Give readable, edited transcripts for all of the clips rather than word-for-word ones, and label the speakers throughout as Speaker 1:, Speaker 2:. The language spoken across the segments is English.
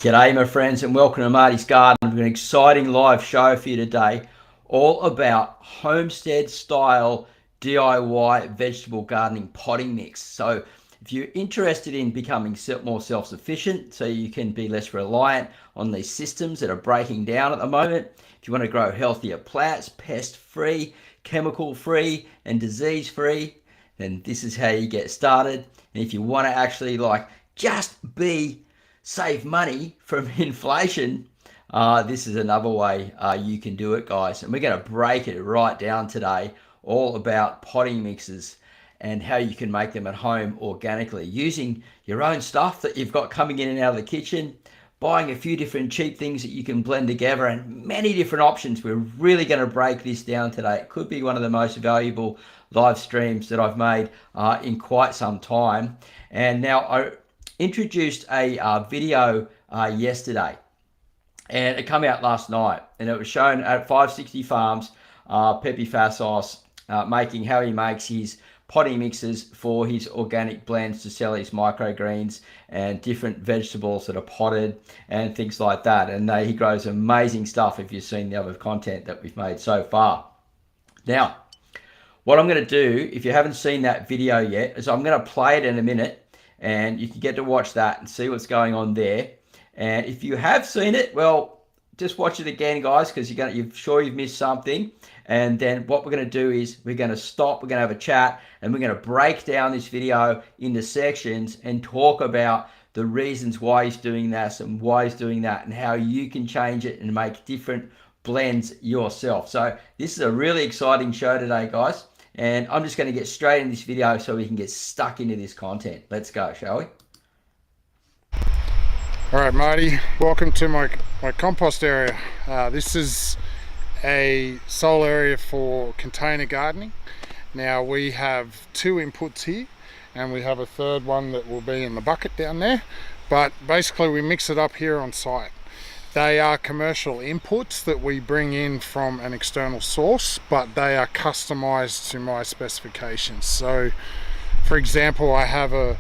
Speaker 1: G'day my friends and welcome to Marty's Garden. We've got an exciting live show for you today, all about homestead style DIY vegetable gardening potting mix. So if you're interested in becoming more self-sufficient so you can be less reliant on these systems that are breaking down at the moment, if you want to grow healthier plants, pest-free, chemical-free and disease-free, then this is how you get started. And if you want to actually just save money from inflation, this is another way you can do it, guys. And we're going to break it right down today, all about potting mixes and how you can make them at home organically using your own stuff that you've got coming in and out of the kitchen, buying a few different cheap things that you can blend together, and many different options. We're really going to break this down today. It could be one of the most valuable live streams that I've made in quite some time. And now I introduced a video yesterday, and it came out last night, and it was shown at 560 Farms, Pepe Fasos making how he makes his potting mixes for his organic blends to sell his microgreens and different vegetables that are potted and things like that. And he grows amazing stuff if you've seen the other content that we've made so far. Now, what I'm going to do, if you haven't seen that video yet, is I'm going to play it in a minute, and you can get to watch that and see what's going on there. And if you have seen it, well, just watch it again, guys, because you're sure you've missed something. And then what we're going to do is we're going to stop, we're going to have a chat, and we're going to break down this video into sections and talk about the reasons why he's doing this and why he's doing that and how you can change it and make different blends yourself. So this is a really exciting show today, guys. And I'm just going to get straight in this video so we can get stuck into this content. Let's go, shall we?
Speaker 2: All right, Marty, welcome to my compost area. This is a sole area for container gardening. Now we have two inputs here, and we have a third one that will be in the bucket down there. But basically we mix it up here on site. They are commercial inputs that we bring in from an external source, but they are customized to my specifications. So, for example, I have a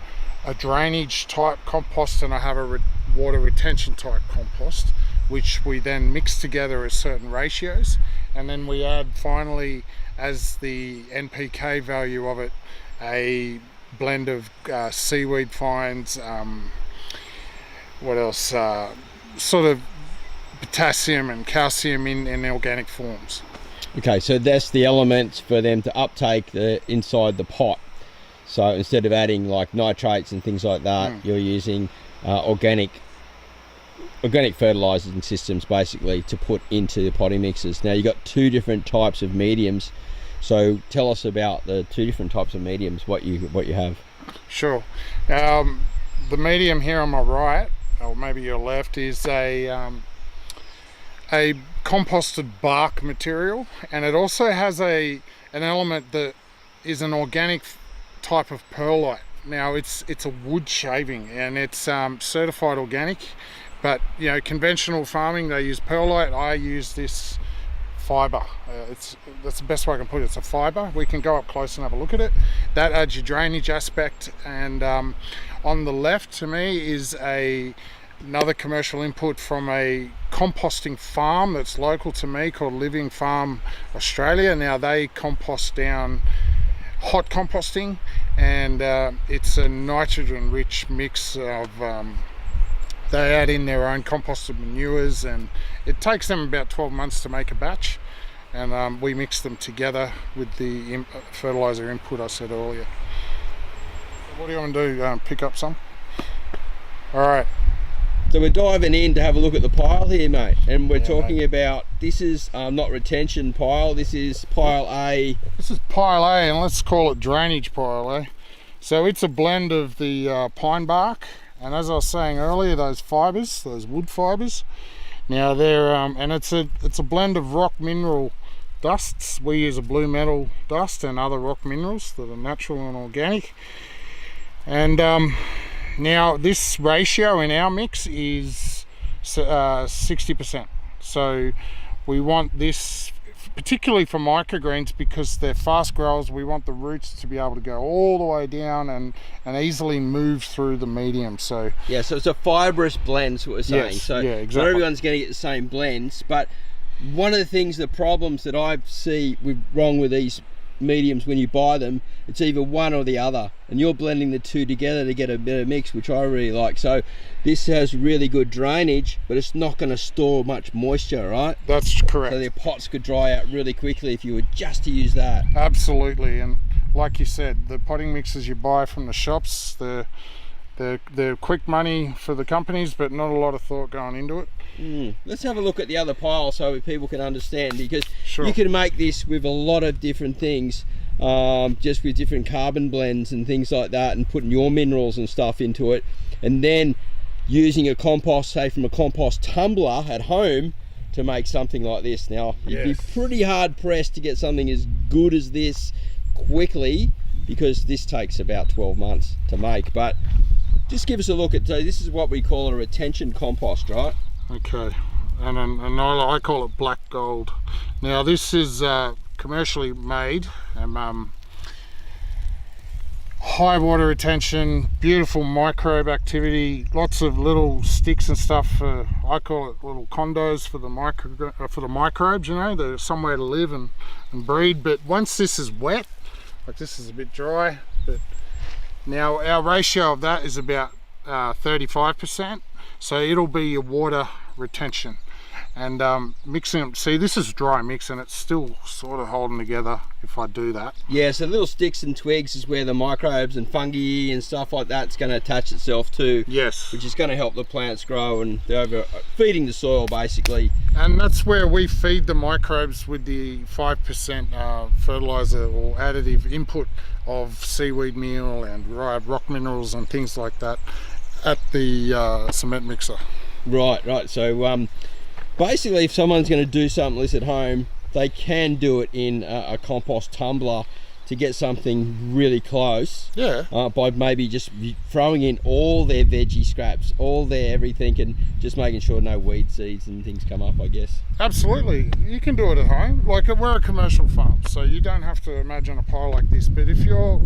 Speaker 2: drainage type compost and I have a water retention type compost, which we then mix together at certain ratios. And then we add finally, as the NPK value of it, a blend of seaweed fines, what else, sort of potassium and calcium in organic forms.
Speaker 3: Okay, so that's the elements for them to uptake inside the pot. So instead of adding like nitrates and things like that, you're using organic fertilizing systems basically to put into the potting mixes. Now you've got two different types of mediums, so tell us about the two different types of mediums, what you have.
Speaker 2: Sure. The medium here on my right, or maybe your left, is a composted bark material, and it also has an element that is an organic type of perlite. Now it's a wood shaving, and it's certified organic, but you know, conventional farming they use perlite. I use this fiber. That's the best way I can put it. It's a fiber. We can go up close and have a look at it. That adds your drainage aspect. And on the left to me is another commercial input from a composting farm that's local to me called Living Farm Australia. Now they compost down hot composting, and it's a nitrogen rich mix of they add in their own composted manures, and it takes them about 12 months to make a batch, and we mix them together with the fertilizer input I said earlier. What do you want to do? Pick up some? All right.
Speaker 3: So we're diving in to have a look at the pile here, mate, and we're talking about, this is not retention pile, this is pile A.
Speaker 2: This is pile A, and let's call it drainage pile A. So it's a blend of the pine bark, and as I was saying earlier, those fibers, those wood fibers. Now they're and it's a blend of rock mineral dusts. We use a blue metal dust and other rock minerals that are natural and organic. And now this ratio in our mix is 60%. So we want this particularly for microgreens, because they're fast growers. We want the roots to be able to go all the way down and easily move through the medium. So
Speaker 3: yeah, so it's a fibrous blend, is what we're saying.
Speaker 2: Yes,
Speaker 3: So
Speaker 2: yeah, exactly.
Speaker 3: not everyone's going to get the same blends, but one of the things, the problems that I see wrong with these mediums when you buy them, it's either one or the other, and you're blending the two together to get a better mix, which I really like. So this has really good drainage, but it's not going to store much moisture, right?
Speaker 2: that's correct.
Speaker 3: So their pots could dry out really quickly if you were just to use that.
Speaker 2: Absolutely. And like you said, the potting mixes you buy from the shops, they're quick money for the companies, but not a lot of thought going into it.
Speaker 3: Let's have a look at the other pile so people can understand, because
Speaker 2: Sure.
Speaker 3: you can make this with a lot of different things, just with different carbon blends and things like that, and putting your minerals and stuff into it, and then using a compost, say from a compost tumbler at home, to make something like this. Now, you'd be pretty hard pressed to get something as good as this quickly, because this takes about 12 months to make. But just give us a look at, so this is what we call a retention compost, right?
Speaker 2: Okay, and I call it black gold. Now this is commercially made, and high water retention, beautiful microbe activity, lots of little sticks and stuff for, I call it little condos for the microbes. You know, there's somewhere to live and breed. But once this is wet, like this is a bit dry, but now our ratio of that is about 35%. So it'll be your water retention. And mixing them, see, this is dry mix and it's still sort of holding together if I do that.
Speaker 3: Yeah, so little sticks and twigs is where the microbes and fungi and stuff like that's going to attach itself to.
Speaker 2: Yes.
Speaker 3: Which is going to help the plants grow, and they're feeding the soil basically.
Speaker 2: And that's where we feed the microbes with the 5% fertilizer or additive input of seaweed meal and rock minerals and things like that at the cement mixer.
Speaker 3: Right. So basically, if someone's going to do something like this at home, they can do it in a compost tumbler to get something really close.
Speaker 2: Yeah.
Speaker 3: By maybe just throwing in all their veggie scraps, all their everything, and just making sure no weed seeds and things come up, I guess.
Speaker 2: Absolutely, you can do it at home. Like, we're a commercial farm, so you don't have to imagine a pile like this. But if you're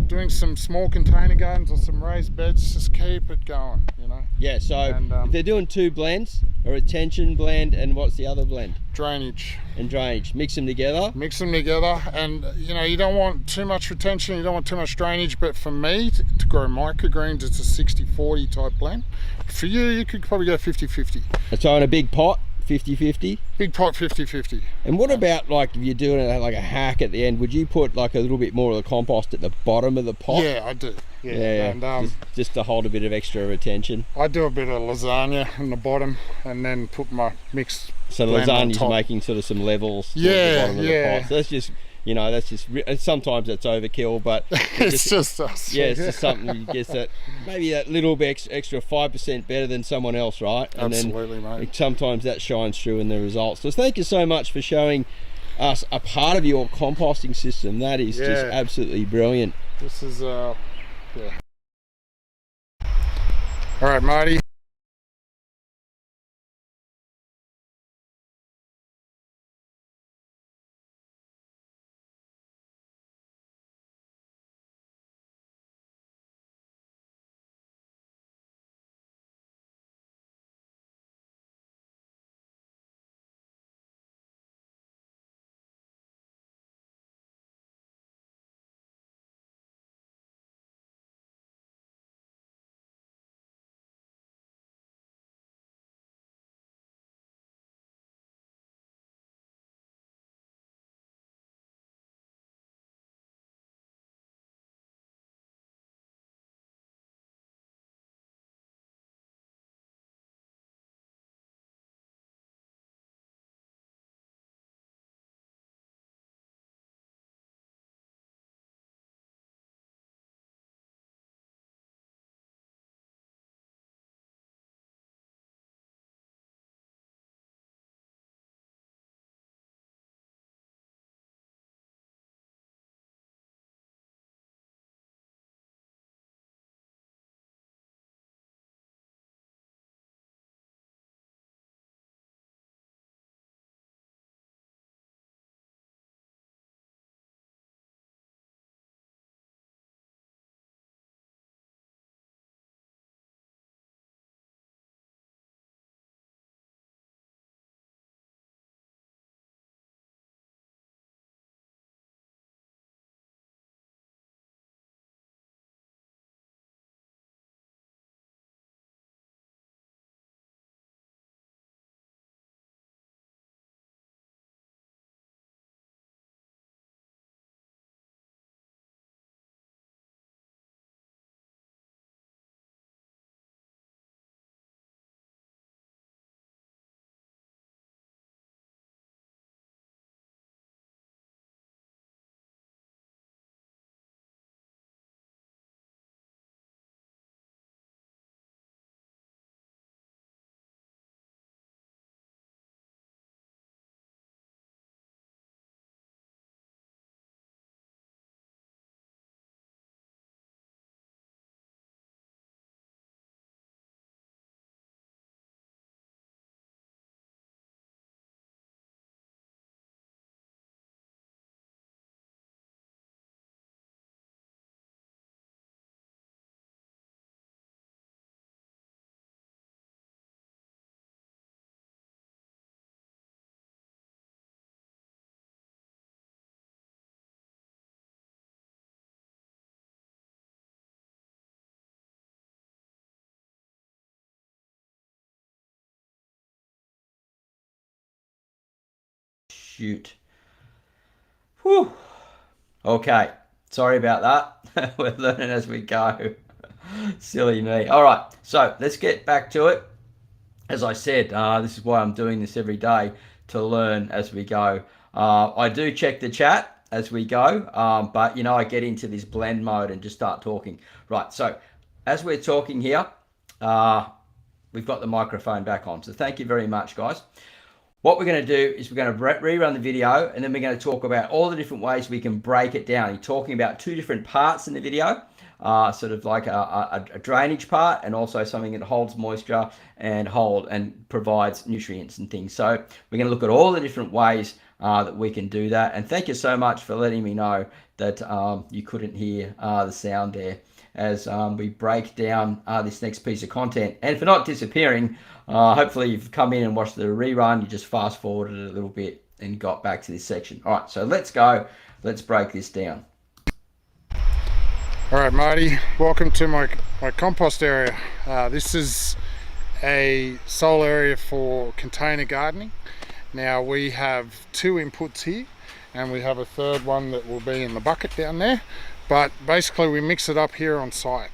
Speaker 2: doing some small container gardens or some raised beds, just keep it going, you know.
Speaker 3: Yeah, so if they're doing two blends, a retention blend, and what's the other blend?
Speaker 2: Drainage.
Speaker 3: And drainage. Mix them together.
Speaker 2: Mix them together, and you know, you don't want too much retention, you don't want too much drainage. But for me, to grow microgreens, it's a 60-40 type blend. For you, you could probably go 50-50.
Speaker 3: So in a big pot, 50-50?
Speaker 2: Big pot, 50-50.
Speaker 3: And what about, like, if you're doing like a hack at the end, would you put like a little bit more of the compost at the bottom of the pot?
Speaker 2: Yeah, I do.
Speaker 3: Yeah. And just to hold a bit of extra retention.
Speaker 2: I do a bit of lasagna in the bottom, and then put my mixed.
Speaker 3: So the lasagna's making sort of some levels towards the bottom of the pot. So that's just, you know, sometimes that's overkill, but
Speaker 2: it's just us.
Speaker 3: Yeah, it's just something you guess that maybe that little bit extra 5% better than someone else, right? And
Speaker 2: absolutely, mate.
Speaker 3: Sometimes that shines through in the results. So thank you so much for showing us a part of your composting system. That is just absolutely brilliant.
Speaker 2: This is yeah. All right, Marty.
Speaker 1: shoot. Whew. Okay, sorry about that. We're learning as we go. Silly me. All right, so let's get back to it. As I said, this is why I'm doing this every day, to learn as we go. I do check the chat as we go, but you know, I get into this blend mode and just start talking. Right, so as we're talking here, we've got the microphone back on. So thank you very much, guys. What we're going to do is we're going to rerun the video, and then we're going to talk about all the different ways we can break it down. You're talking about two different parts in the video, sort of like a drainage part, and also something that holds moisture and provides nutrients and things. So we're going to look at all the different ways that we can do that. And thank you so much for letting me know that you couldn't hear the sound there as we break down this next piece of content. And for not disappearing, hopefully you've come in and watched the rerun, you just fast forwarded it a little bit and got back to this section. All right, so let's go. Let's break this down.
Speaker 2: All right, Marty, welcome to my compost area. This is a sole area for container gardening. Now we have two inputs here, and we have a third one that will be in the bucket down there. But basically we mix it up here on site.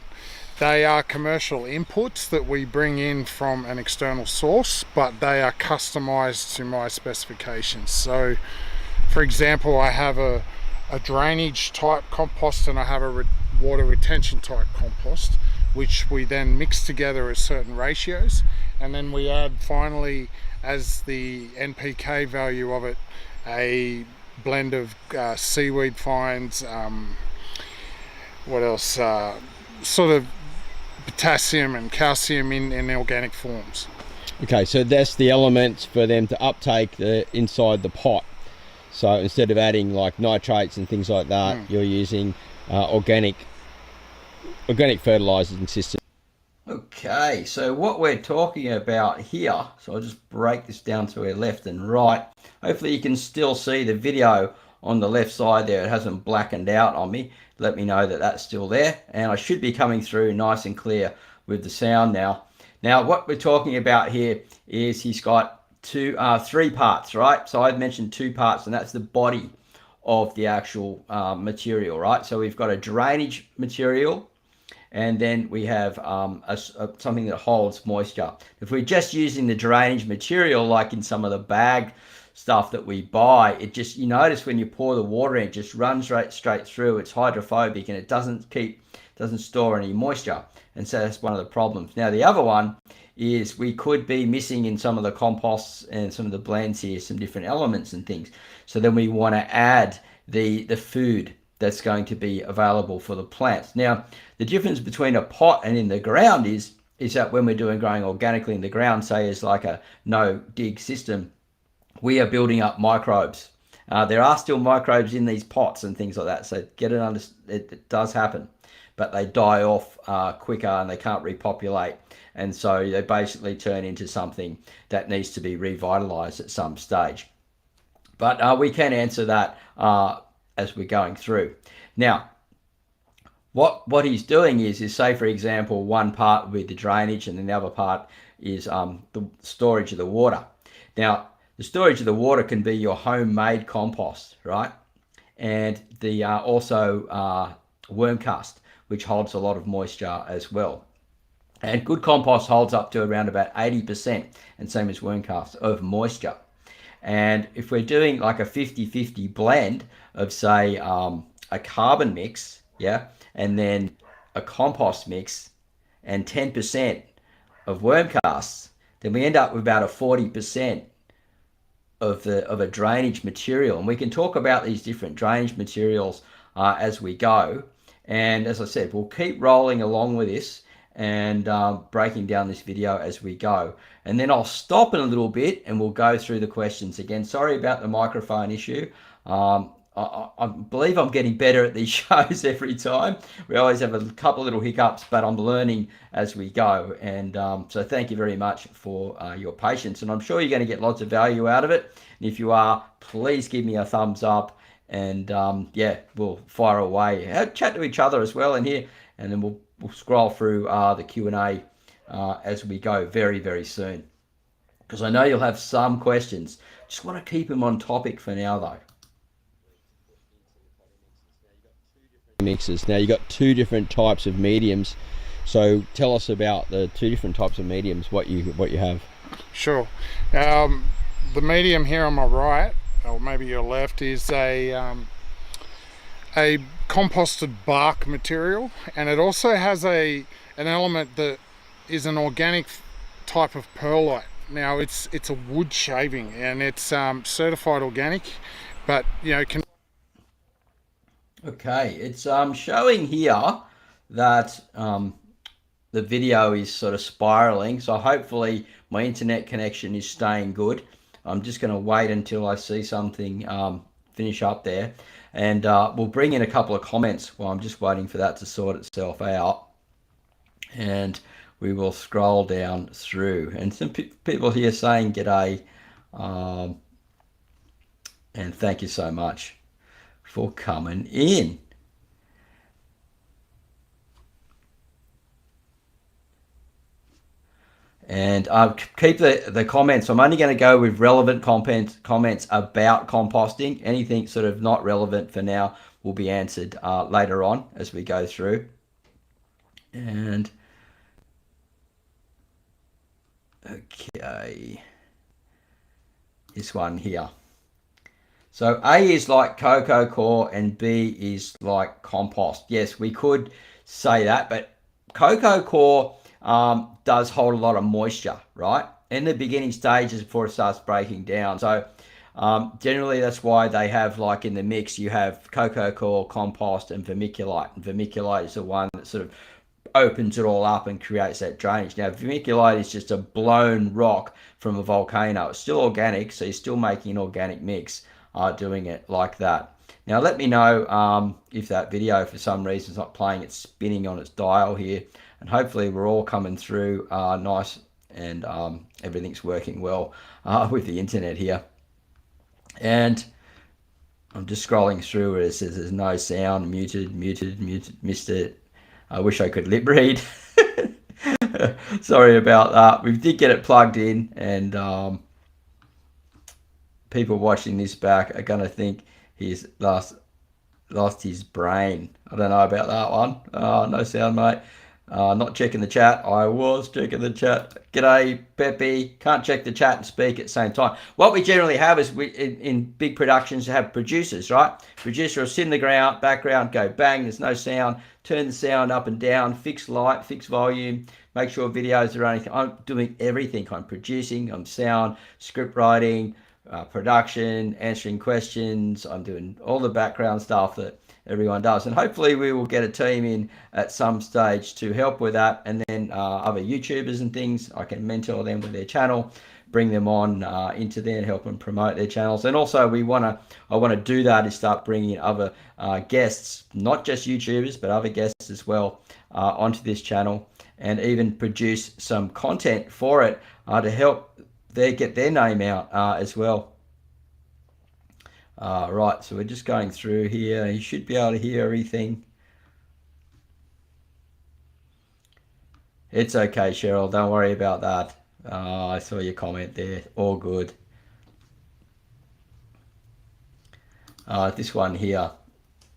Speaker 2: They are commercial inputs that we bring in from an external source, but they are customized to my specifications. So for example, I have a drainage type compost and I have a water retention type compost, which we then mix together at certain ratios, and then we add finally, as the NPK value of it, a blend of seaweed fines, what else, sort of potassium and calcium in organic forms.
Speaker 3: Okay, so that's the elements for them to uptake inside the pot. So instead of adding like nitrates and things like that, you're using organic fertilizing system.
Speaker 1: Okay, so what we're talking about here, so I'll just break this down to our left and right. Hopefully you can still see the video on the left side there. It hasn't blackened out on me. Let me know that that's still there, and I should be coming through nice and clear with the sound now. Now what we're talking about here is he's got three parts, right? So I've mentioned two parts, and that's the body of the actual material, right? So we've got a drainage material, and then we have something that holds moisture. If we're just using the drainage material, like in some of the bag stuff that we buy, it just, you notice when you pour the water in, it just runs straight through. It's hydrophobic and it doesn't store any moisture, and so that's one of the problems. Now the other one is we could be missing in some of the composts and some of the blends here some different elements and things. So then we want to add the food that's going to be available for the plants. Now the difference between a pot and in the ground is that when we're growing organically in the ground, say is like a no dig system, we are building up microbes. There are still microbes in these pots and things like that, so it does happen, but they die off quicker and they can't repopulate, and so they basically turn into something that needs to be revitalized at some stage. But we can answer that as we're going through. Now what he's doing is say for example, one part with the drainage and then the other part is the storage of the water. Now the storage of the water can be your homemade compost, right? And the also worm cast, which holds a lot of moisture as well. And good compost holds up to around about 80%, and same as worm cast, of moisture. And if we're doing like a 50-50 blend of say a carbon mix, yeah, and then a compost mix and 10% of worm casts, then we end up with about a 40% of a drainage material. And we can talk about these different drainage materials as we go. And as I said, we'll keep rolling along with this and breaking down this video as we go. And then I'll stop in a little bit and we'll go through the questions again. Sorry about the microphone issue. I believe I'm getting better at these shows every time. We always have a couple little hiccups, but I'm learning as we go. And so thank you very much for your patience. And I'm sure you're going to get lots of value out of it. And if you are, please give me a thumbs up. And yeah, we'll fire away. Chat to each other as well in here. And then we'll scroll through the Q&A as we go very, very soon. Because I know you'll have some questions. Just want to keep them on topic for now though.
Speaker 3: Mixes. Now you've got two different types of mediums, so tell us about the two different types of mediums, what you have.
Speaker 2: Sure. The medium here on my right, or maybe your left, is a composted bark material, and it also has an element that is an organic type of perlite. Now it's a wood shaving, and it's certified organic, but you know,
Speaker 1: Okay, it's showing here that the video is sort of spiraling, so hopefully my internet connection is staying good. I'm just going to wait until I see something finish up there, and we'll bring in a couple of comments while I'm just waiting for that to sort itself out, and we will scroll down through. And some people here saying g'day, and thank you so much for coming in. And keep the comments. I'm only going to go with relevant comments about composting. Anything sort of not relevant for now will be answered later on as we go through. And okay, this one here. So A is like cocoa coir and B is like compost. Yes, we could say that, but cocoa coir does hold a lot of moisture, right? In the beginning stages before it starts breaking down. So generally that's why they have, like in the mix, you have cocoa coir, compost and vermiculite. And vermiculite is the one that sort of opens it all up and creates that drainage. Now vermiculite is just a blown rock from a volcano. It's still organic, so you're still making an organic mix doing it like that. Now let me know if that video for some reason is not playing, it's spinning on its dial here, and hopefully we're all coming through nice, and everything's working well with the internet here. And I'm just scrolling through where it says there's no sound, muted, missed it. I wish I could lip read. Sorry about that. We did get it plugged in, and people watching this back are going to think he's lost his brain. I don't know about that one. No sound, mate. Not checking the chat. I was checking the chat. G'day, Pepe. Can't check the chat and speak at the same time. What we generally have is, in big productions, have producers, right? Producer will sit in the background, go bang, there's no sound. Turn the sound up and down, fix light, fix volume, make sure videos are running. I'm doing everything. I'm producing, I'm sound, script writing, production, answering questions. I'm doing all the background stuff that everyone does, and hopefully we will get a team in at some stage to help with that. And then other YouTubers and things, I can mentor them with their channel, bring them on into there and help them promote their channels. And also I want to do that is start bringing in other guests, not just YouTubers but other guests as well, onto this channel, and even produce some content for it to help they get their name out as well. Right, so we're just going through here. You should be able to hear everything. It's okay, Cheryl, don't worry about that. I saw your comment there, all good. This one here,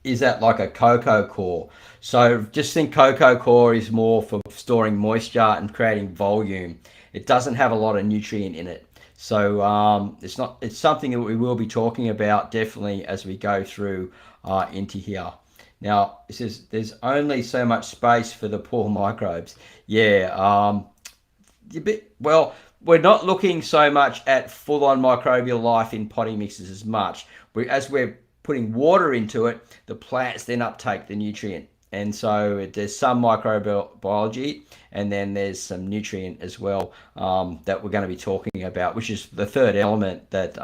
Speaker 1: is that like a cocoa coir? So just think cocoa coir is more for storing moisture and creating volume. It doesn't have a lot of nutrient in it. So it's something that we will be talking about definitely as we go through into here. Now it says there's only so much space for the poor microbes. Yeah, well, we're not looking so much at full-on microbial life in potting mixes as much. As we're putting water into it, the plants then uptake the nutrient. And so there's some microbiology, and then there's some nutrient as well that we're going to be talking about, which is the third element that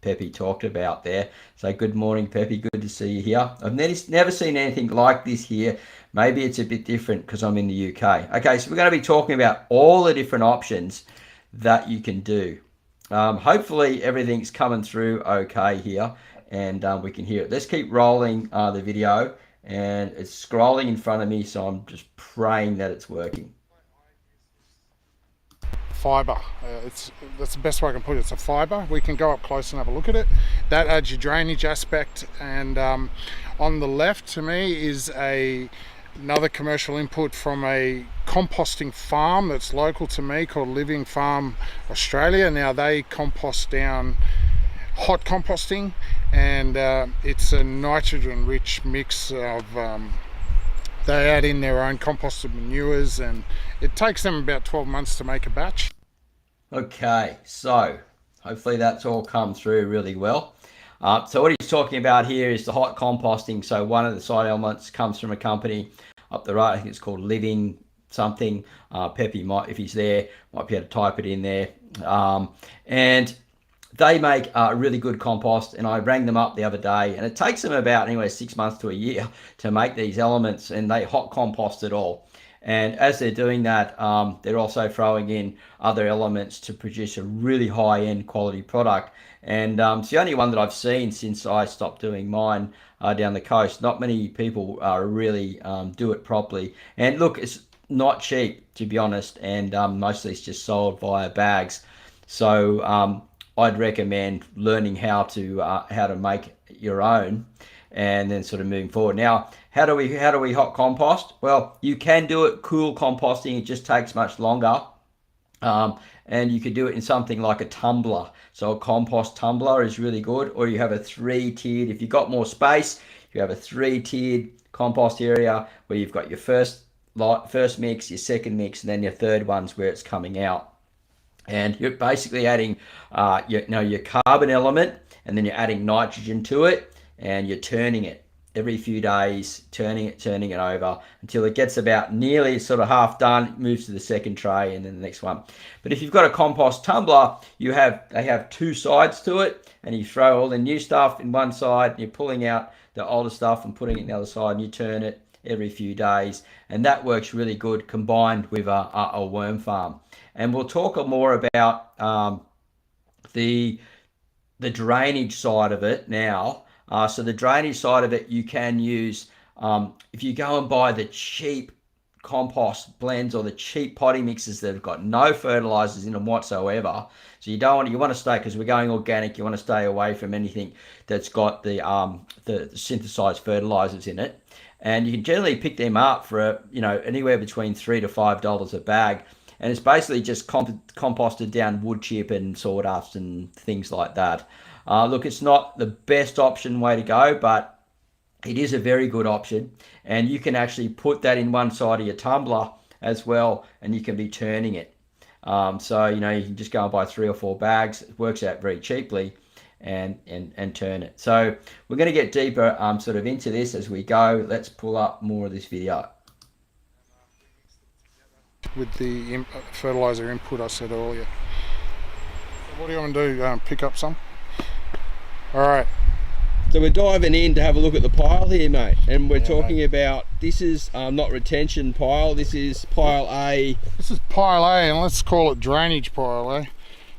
Speaker 1: Pepe talked about there. So good morning, Pepe. Good to see you here. I've never seen anything like this here. Maybe it's a bit different because I'm in the UK. Okay, so we're going to be talking about all the different options that you can do. Hopefully everything's coming through okay here, and we can hear it. Let's keep rolling the video. And it's scrolling in front of me, so I'm just praying that it's working.
Speaker 2: fibre. That's the best way I can put it. It's a fibre. We can go up close and have a look at it. That adds your drainage aspect. And on the left to me is another commercial input from a composting farm that's local to me called Living Farm Australia. Now they compost down hot composting, and it's a nitrogen rich mix of they add in their own composted manures, and it takes them about 12 months to make a batch.
Speaker 1: Okay, so hopefully that's all come through really well. So what he's talking about here is the hot composting. So one of the side elements comes from a company up the right. I think it's called Living something. Peppy might, if he's there, might be able to type it in there. And they make a really good compost, and I rang them up the other day, and it takes them about anyway 6 months to a year to make these elements, and they hot compost it all. And as they're doing that, they're also throwing in other elements to produce a really high-end quality product. And it's the only one that I've seen since I stopped doing mine down the coast. Not many people really do it properly. And look, it's not cheap, to be honest, and mostly it's just sold via bags. So I'd recommend learning how to make your own, and then sort of moving forward. Now, how do we hot compost? Well, you can do it cool composting. It just takes much longer, and you could do it in something like a tumbler. So a compost tumbler is really good, or you have a 3-tiered. If you've got more space, you have a 3-tiered compost area where you've got your first mix, your second mix, and then your third one's where it's coming out. And you're basically adding your carbon element, and then you're adding nitrogen to it, and you're turning it every few days, turning it over until it gets about nearly sort of half done. It moves to the second tray and then the next one. But if you've got a compost tumbler, they have 2 sides to it, and you throw all the new stuff in one side, and you're pulling out the older stuff and putting it in the other side, and you turn it every few days, and that works really good combined with a worm farm. And we'll talk more about the drainage side of it now. So the drainage side of it, you can use, if you go and buy the cheap compost blends or the cheap potting mixes that have got no fertilizers in them whatsoever. So you want to stay, because we're going organic, you want to stay away from anything that's got the synthesized fertilizers in it. And you can generally pick them up for anywhere between $3 to $5 a bag. And it's basically just composted down wood chip and sawdust and things like that. Look, it's not the best way to go, but it is a very good option. And you can actually put that in one side of your tumbler as well, and you can be turning it. So you can just go and buy 3 or 4 bags. It works out very cheaply, and turn it. So we're going to get deeper sort of into this as we go. Let's pull up more of this video.
Speaker 2: With the fertilizer input I said earlier. So what do you want to do? Pick up some? Alright.
Speaker 3: So we're diving in to have a look at the pile here, mate. And we're talking about, this is not retention pile, this is pile A.
Speaker 2: This is pile A, and let's call it drainage pile A.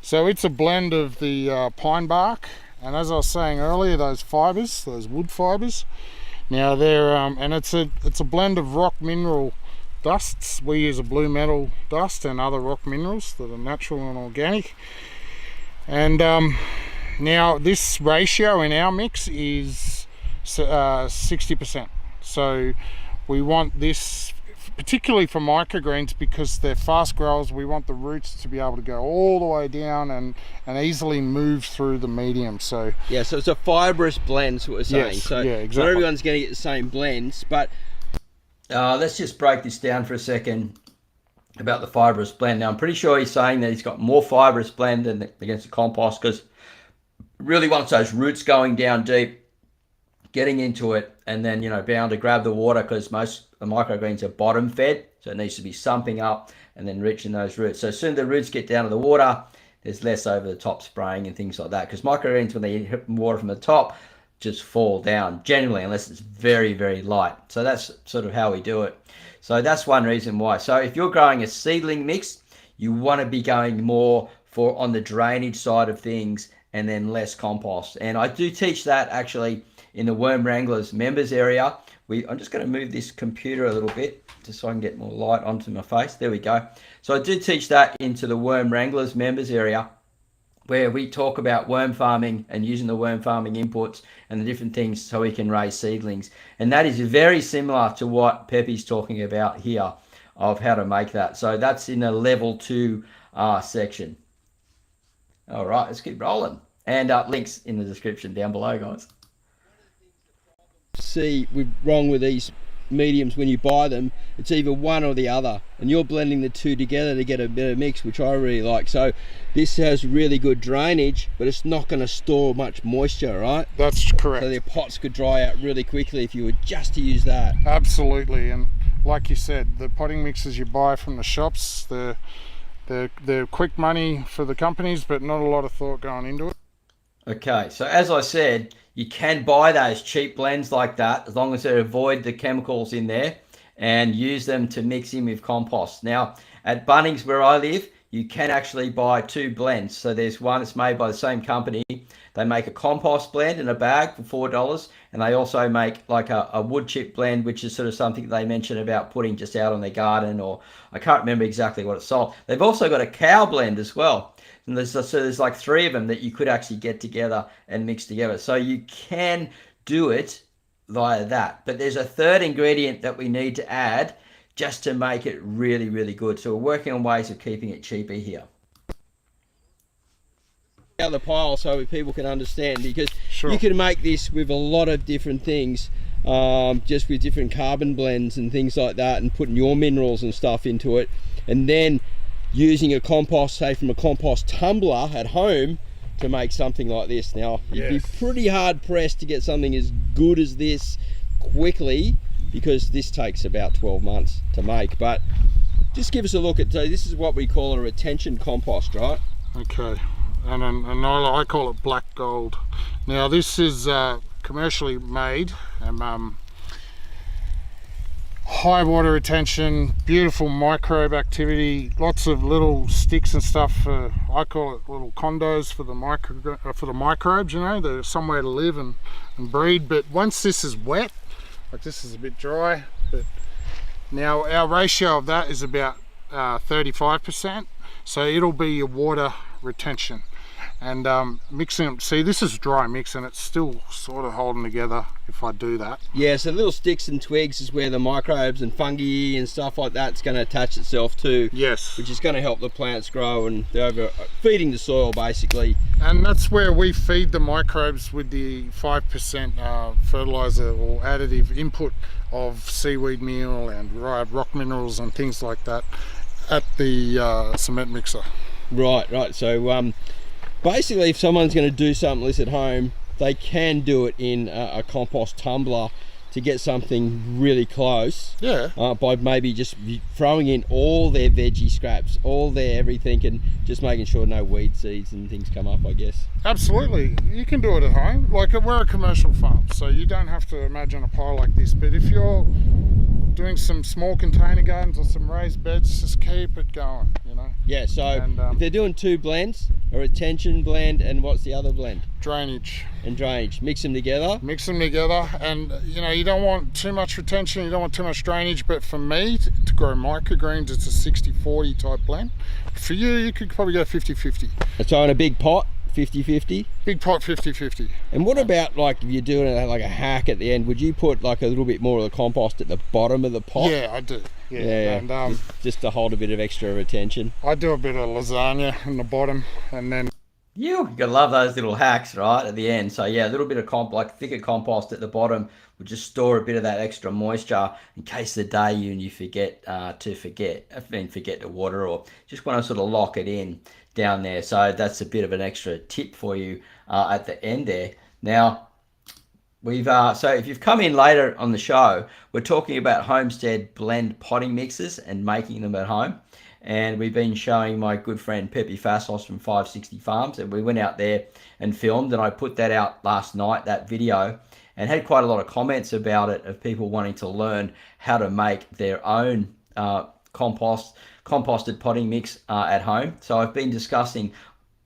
Speaker 2: So it's a blend of the pine bark, and as I was saying earlier, those fibres, those wood fibres. Now they're, and it's a blend of rock mineral dusts. We use a blue metal dust and other rock minerals that are natural and organic. And now this ratio in our mix is 60%. So we want this, particularly for microgreens, because they're fast growers. We want the roots to be able to go all the way down and easily move through the medium. So
Speaker 3: yeah, so it's a fibrous blend, is what we're saying.
Speaker 2: Yes,
Speaker 3: so
Speaker 2: yeah, exactly.
Speaker 3: Not everyone's going to get the same blends, but
Speaker 1: let's just break this down for a second about the fibrous blend. Now, I'm pretty sure he's saying that he's got more fibrous blend than against the compost, because really wants those roots going down deep, getting into it, and then, being able to grab the water, because most of the microgreens are bottom fed, so it needs to be sumping up and then reaching those roots. So as soon as the roots get down to the water, there's less over the top spraying and things like that, because microgreens, when they hit water from the top, just fall down generally, unless it's very, very light. So that's sort of how we do it. So that's one reason why. So if you're growing a seedling mix, you want to be going more on the drainage side of things, and then less compost. And I do teach that actually in the Worm Wranglers members area, I'm just going to move this computer a little bit just so I can get more light onto my face. There we go. So I do teach that into the Worm Wranglers members area, where we talk about worm farming and using the worm farming inputs and the different things so we can raise seedlings. And that is very similar to what Pepe's talking about here of how to make that. So that's in a level 2 section. All right, let's keep rolling. And links in the description down below, guys.
Speaker 3: See wrong with these mediums when you buy them, it's either one or the other, and you're blending the two together to get a better mix, which I really like. So this has really good drainage, but it's not going to store much moisture, right?
Speaker 2: That's correct.
Speaker 3: So their pots could dry out really quickly if you were just to use that.
Speaker 2: Absolutely. And like you said, the potting mixes you buy from the shops, they're quick money for the companies, but not a lot of thought going into it.
Speaker 1: Okay, so as I said, you can buy those cheap blends like that as long as they avoid the chemicals in there and use them to mix in with compost. Now, at Bunnings where I live, you can actually buy 2 blends. So there's one that's made by the same company. They make a compost blend in a bag for $4, and they also make like a wood chip blend, which is sort of something they mention about putting just out on their garden, or I can't remember exactly what it's sold. They've also got a cow blend as well. And there's like 3 of them that you could actually get together and mix together. So you can do it via that. But there's a third ingredient that we need to add just to make it really, really good. So we're working on ways of keeping it cheaper here.
Speaker 3: Out the pile so people can understand, because
Speaker 2: Sure.
Speaker 3: you can make this with a lot of different things, just with different carbon blends and things like that, and putting your minerals and stuff into it, and then using a compost, say from a compost tumbler at home, to make something like this. Now, you'd be pretty hard pressed to get something as good as this quickly, because this takes about 12 months to make. But just give us a look at, this is what we call a retention compost, right?
Speaker 2: Okay, and I call it black gold. Now this is commercially made, and high water retention, beautiful microbe activity, lots of little sticks and stuff. I call it little condos for the microbes. You know, there's somewhere to live and breed. But once this is wet, like this is a bit dry, but now our ratio of that is about 35%. So it'll be your water retention. And mixing them, see this is dry mix and it's still sort of holding together if I do that.
Speaker 3: Yeah, so little sticks and twigs is where the microbes and fungi and stuff like that's going to attach itself to.
Speaker 2: Yes.
Speaker 3: Which is going to help the plants grow, and they're feeding the soil basically.
Speaker 2: And that's where we feed the microbes with the 5% fertilizer or additive input of seaweed meal and rock minerals and things like that at the cement mixer.
Speaker 3: Right. So basically, if someone's going to do something like this at home, they can do it in a compost tumbler to get something really close.
Speaker 2: Yeah.
Speaker 3: By maybe just throwing in all their veggie scraps, all their everything, and just making sure no weed seeds and things come up, I guess.
Speaker 2: Absolutely. You can do it at home. Like, we're a commercial farm, so you don't have to imagine a pile like this. But if you're doing some small container gardens or some raised beds, just keep it going, you know.
Speaker 3: Yeah, so if they're doing 2 blends, a retention blend, and what's the other blend?
Speaker 2: Drainage.
Speaker 3: And drainage. Mix them together.
Speaker 2: Mix them together, and you know, you don't want too much retention, you don't want too much drainage, but for me, to grow microgreens, it's a 60-40 type blend. For you could probably go 50-50.
Speaker 3: So in a big pot, 50-50?
Speaker 2: Big pot, 50-50.
Speaker 3: And what about, like, if you're doing like a hack at the end, would you put like a little bit more of the compost at the bottom of the pot?
Speaker 2: Yeah, I do.
Speaker 3: Yeah.
Speaker 2: And
Speaker 3: just to hold a bit of extra retention.
Speaker 2: I do a bit of lasagna in the bottom, and then
Speaker 1: You gotta love those little hacks, right, at the end. So yeah, a little bit of like thicker compost at the bottom would just store a bit of that extra moisture in case the day you forget to water, or just want to sort of lock it in down there. So that's a bit of an extra tip for you at the end there. Now we've so if you've come in later on the show, we're talking about homestead blend potting mixes and making them at home. And we've been showing my good friend Pepe Fassos from 560 Farms, and we went out there and filmed, and I put that out last night, that video, and had quite a lot of comments about it, of people wanting to learn how to make their own composted potting mix at home. So I've been discussing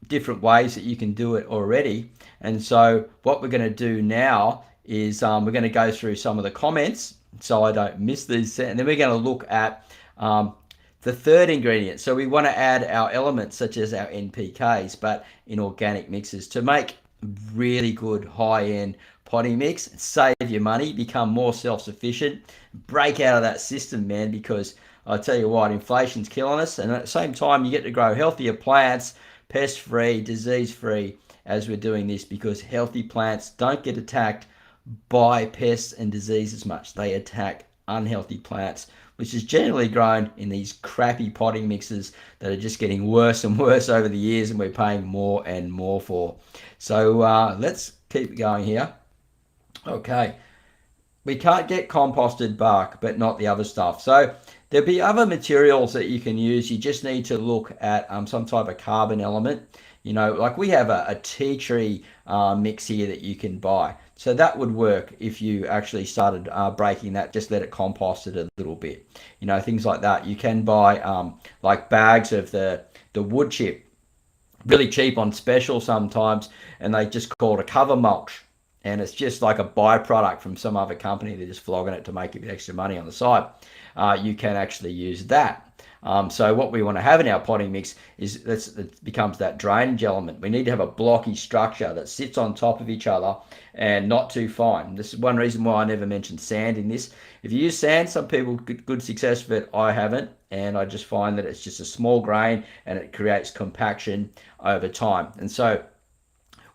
Speaker 1: different ways that you can do it already, and so what we're going to do now is we're going to go through some of the comments so I don't miss these, and then we're going to look at the third ingredient. So we want to add our elements such as our NPKs, but in organic mixes to make really good high-end potting mix, save your money, become more self-sufficient, break out of that system, man, because I tell you what, inflation's killing us, and at the same time you get to grow healthier plants, pest-free, disease-free, as we're doing this, because healthy plants don't get attacked by pests and disease as much. They attack unhealthy plants, which is generally grown in these crappy potting mixes that are just getting worse and worse over the years, and we're paying more and more for. So let's keep going here. Okay, we can't get composted bark, but not the other stuff. So there'll be other materials that you can use. You just need to look at some type of carbon element. You know, like we have a tea tree mix here that you can buy. So that would work if you actually started breaking that, just let it compost it a little bit. You know, things like that. You can buy like bags of the wood chip, really cheap on special sometimes, and they just call it a cover mulch. And it's just like a byproduct from some other company. They're just flogging it to make a bit extra money on the side. You can actually use that. So what we want to have in our potting mix is it becomes that drainage element. We need to have a blocky structure that sits on top of each other and not too fine. This is one reason why I never mentioned sand in this. If you use sand, some people get good success with it. I haven't, and I just find that it's just a small grain and it creates compaction over time. And so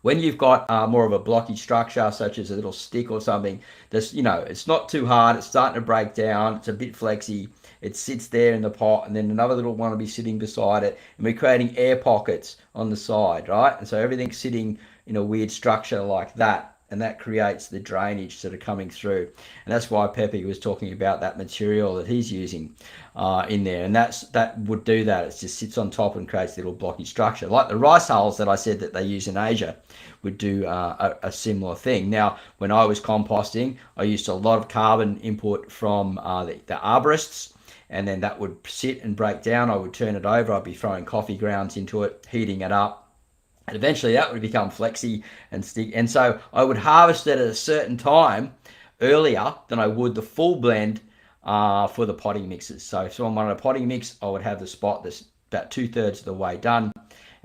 Speaker 1: when you've got more of a blocky structure, such as a little stick or something, that's, you know, it's not too hard, it's starting to break down, it's a bit flexy, it sits there in the pot, and then another little one will be sitting beside it, and we're creating air pockets on the side, right? And so everything's sitting in a weird structure like that, and that creates the drainage sort of coming through. And that's why Pepe was talking about that material that he's using in there, and that would do that. It just sits on top and creates a little blocky structure, like the rice hulls that I said that they use in Asia would do a similar thing. Now, when I was composting, I used a lot of carbon input from the arborists, and then that would sit and break down. I would turn it over, I'd be throwing coffee grounds into it, heating it up, and eventually that would become flexy and stick. And so I would harvest it at a certain time earlier than I would the full blend for the potting mixes. So if someone wanted a potting mix, I would have the spot that's about 2/3 of the way done.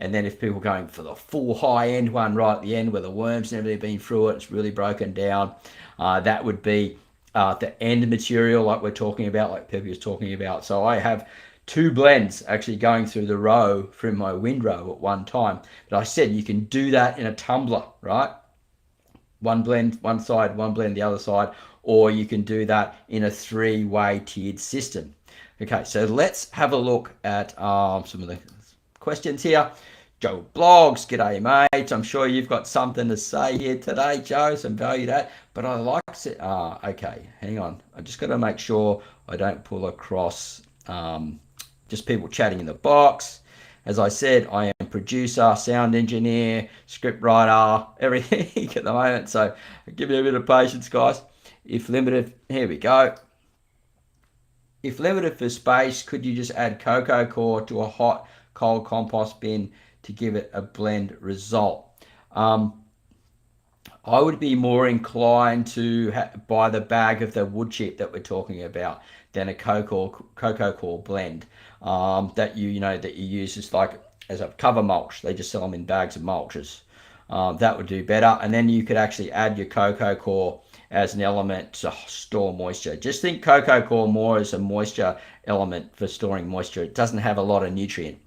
Speaker 1: And then if people are going for the full high-end one right at the end where the worms and everything been through it, it's really broken down, that would be the end material like we're talking about, like Pepe was talking about. So I have 2 blends actually going through the row from my windrow at one time. But I said you can do that in a tumbler, right? One blend one side, one blend the other side, or you can do that in a 3-way tiered system. Okay, so let's have a look at some of the questions here. Joe Blogs, g'day mate. I'm sure you've got something to say here today, Joe, some value to that. But I like it. Okay, hang on. I just got to make sure I don't pull across just people chatting in the box. As I said, I am producer, sound engineer, script writer, everything at the moment. So give me a bit of patience, guys. If limited, here we go. If limited for space, could you just add cocoa coir to a hot, cold compost bin to give it a blend result? I would be more inclined to buy the bag of the wood chip that we're talking about than a cocoa coir blend that you use as a cover mulch. They just sell them in bags of mulches. That would do better, and then you could actually add your cocoa coir as an element to store moisture. Just think cocoa coir more as a moisture element for storing moisture. It doesn't have a lot of nutrient.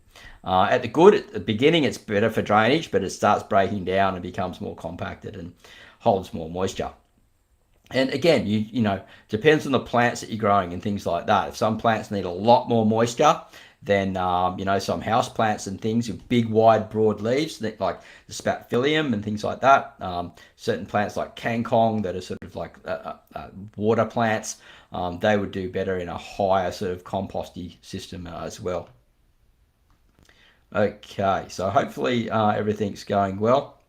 Speaker 1: At the beginning, it's better for drainage, but it starts breaking down and becomes more compacted and holds more moisture. And again, you know, depends on the plants that you're growing and things like that. If some plants need a lot more moisture, then you know, some house plants and things with big, wide, broad leaves, like the Spatphilium and things like that. Certain plants like Kangkong that are sort of like water plants, they would do better in a higher sort of composty system as well. Okay, so hopefully everything's going well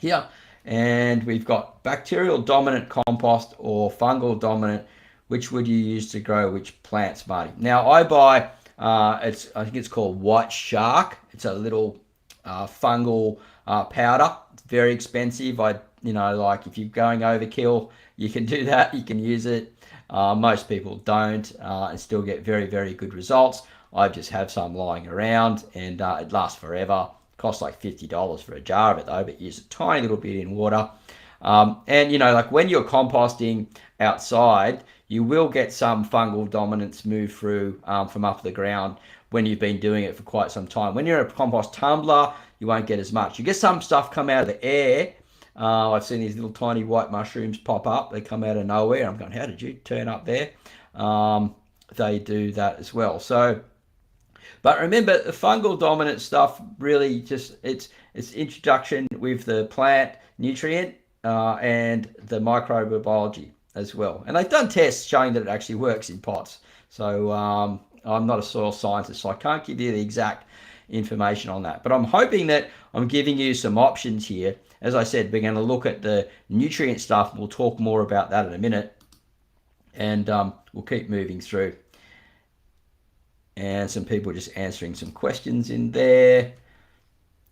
Speaker 1: here. And we've got bacterial dominant compost or fungal dominant. Which would you use to grow which plants, Marty? Now I buy, I think it's called White Shark. It's a little fungal powder. It's very expensive. I you know, like if you're going overkill, you can do that, you can use it. Most people don't and still get very, very good results. I just have some lying around, and it lasts forever. Costs like $50 for a jar of it though, but use a tiny little bit in water. And you know, like when you're composting outside, you will get some fungal dominance move through from up the ground when you've been doing it for quite some time. When you're in a compost tumbler, you won't get as much. You get some stuff come out of the air. I've seen these little tiny white mushrooms pop up. They come out of nowhere. I'm going, how did you turn up there? They do that as well. So, but remember, the fungal dominant stuff really just, it's introduction with the plant nutrient and the microbiology as well. And they've done tests showing that it actually works in pots. So I'm not a soil scientist, so I can't give you the exact information on that. But I'm hoping that I'm giving you some options here. As I said, we're going to look at the nutrient stuff. We'll talk more about that in a minute. And we'll keep moving through. And some people just answering some questions in there.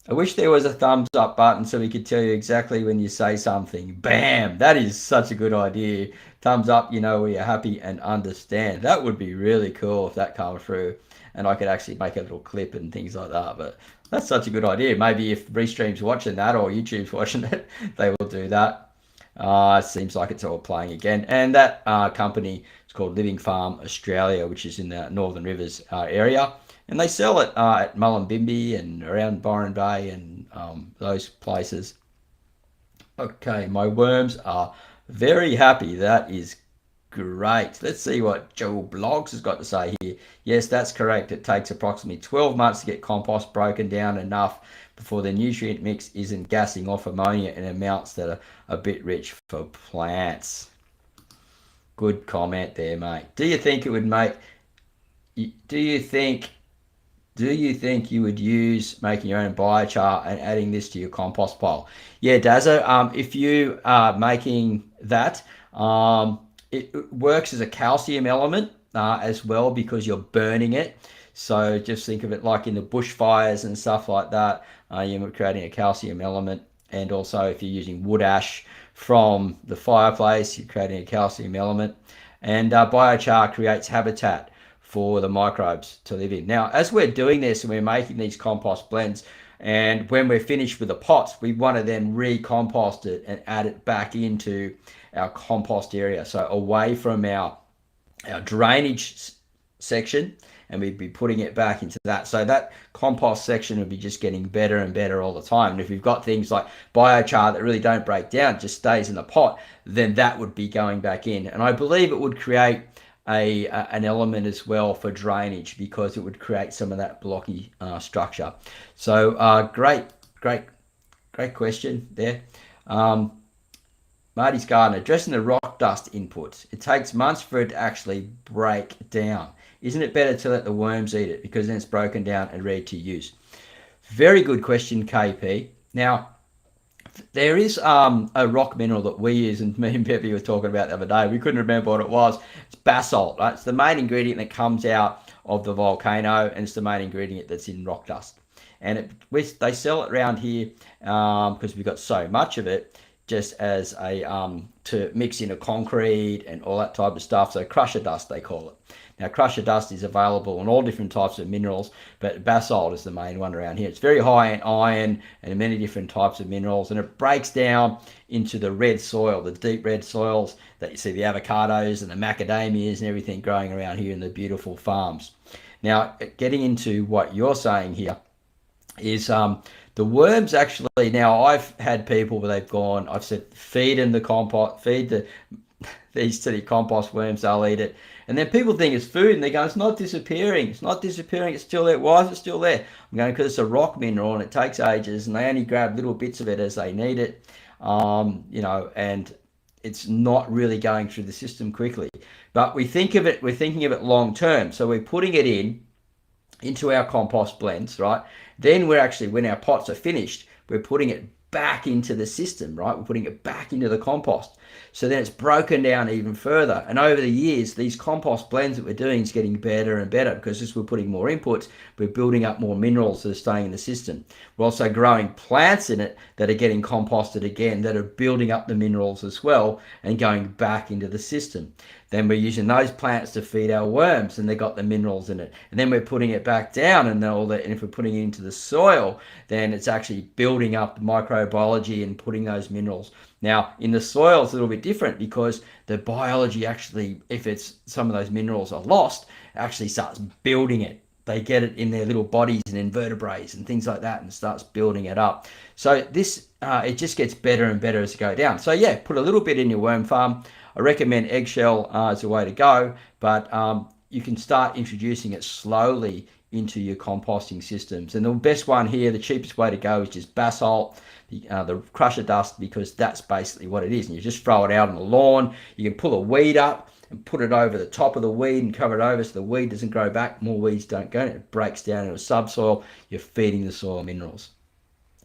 Speaker 1: I wish there was a thumbs up button so we could tell you exactly when you say something. Bam! That is such a good idea. Thumbs up, you know, where you're happy and understand. That would be really cool if that came through and I could actually make a little clip and things like that. But that's such a good idea. Maybe if Restream's watching that or YouTube's watching it, they will do that. Seems like it's all playing again. And that company is called Living Farm Australia, which is in the Northern Rivers area. And they sell it at Mullumbimby and around Byron Bay and those places. Okay, my worms are very happy. That is great. Let's see what Joe Blogs has got to say here. Yes, that's correct. It takes approximately 12 months to get compost broken down enough before the nutrient mix isn't gassing off ammonia in amounts that are a bit rich for plants. Good comment there, mate. Do you think it would make... Do you think you would use making your own biochar and adding this to your compost pile? Yeah, Dazza, if you are making that, it works as a calcium element as well because you're burning it. So just think of it like in the bushfires and stuff like that. You're creating a calcium element. And also if you're using wood ash from the fireplace, you're creating a calcium element. And biochar creates habitat for the microbes to live in. Now, as we're doing this and we're making these compost blends, and when we're finished with the pots, we want to then recompost it and add it back into our compost area. So away from our drainage section, and we'd be putting it back into that. So that compost section would be just getting better and better all the time. And if we've got things like biochar that really don't break down, just stays in the pot, then that would be going back in. And I believe it would create an element as well for drainage because it would create some of that blocky structure. So great question there. Marty's Garden, addressing the rock dust inputs. It takes months for it to actually break down. Isn't it better to let the worms eat it because then it's broken down and ready to use? Very good question, KP. Now, there is a rock mineral that we use, and me and Peppy were talking about the other day. We couldn't remember what it was. It's basalt, right? It's the main ingredient that comes out of the volcano, and it's the main ingredient that's in rock dust. And they sell it around here because we've got so much of it, just as a to mix in a concrete and all that type of stuff. So crusher dust, they call it. Now, crusher dust is available on all different types of minerals, but basalt is the main one around here. It's very high in iron and many different types of minerals, and it breaks down into the red soil, the deep red soils that you see the avocados and the macadamias and everything growing around here in the beautiful farms. Now, getting into what you're saying here is the worms actually, now I've had people where they've gone, I've said, feed them the compost, feed these to the compost worms, they'll eat it. And then people think it's food, and they go, it's not disappearing. It's not disappearing. It's still there. Why is it still there? I'm going, because it's a rock mineral, and it takes ages, and they only grab little bits of it as they need it, you know, and it's not really going through the system quickly. But we're thinking of it long term. So we're putting it into our compost blends, right? Then we're actually, when our pots are finished, we're putting it back into the system, right? We're putting it back into the compost. So then it's broken down even further. And over the years, these compost blends that we're doing is getting better and better, because as we're putting more inputs, we're building up more minerals that are staying in the system. We're also growing plants in it that are getting composted again, that are building up the minerals as well and going back into the system. Then we're using those plants to feed our worms, and they got the minerals in it. And then we're putting it back down, and all that. And if we're putting it into the soil, then it's actually building up the microbiology and putting those minerals. Now, in the soil, it's a little bit different, because the biology actually, if it's some of those minerals are lost, actually starts building it. They get it in their little bodies and invertebrates and things like that, and starts building it up. So this, it just gets better and better as you go down. So yeah, put a little bit in your worm farm. I recommend eggshell as a way to go, but you can start introducing it slowly into your composting systems. And the best one here, the cheapest way to go, is just basalt, the crusher dust, because that's basically what it is. And you just throw it out on the lawn. You can pull a weed up and put it over the top of the weed and cover it over so the weed doesn't grow back. More weeds don't go, it breaks down into subsoil. You're feeding the soil minerals.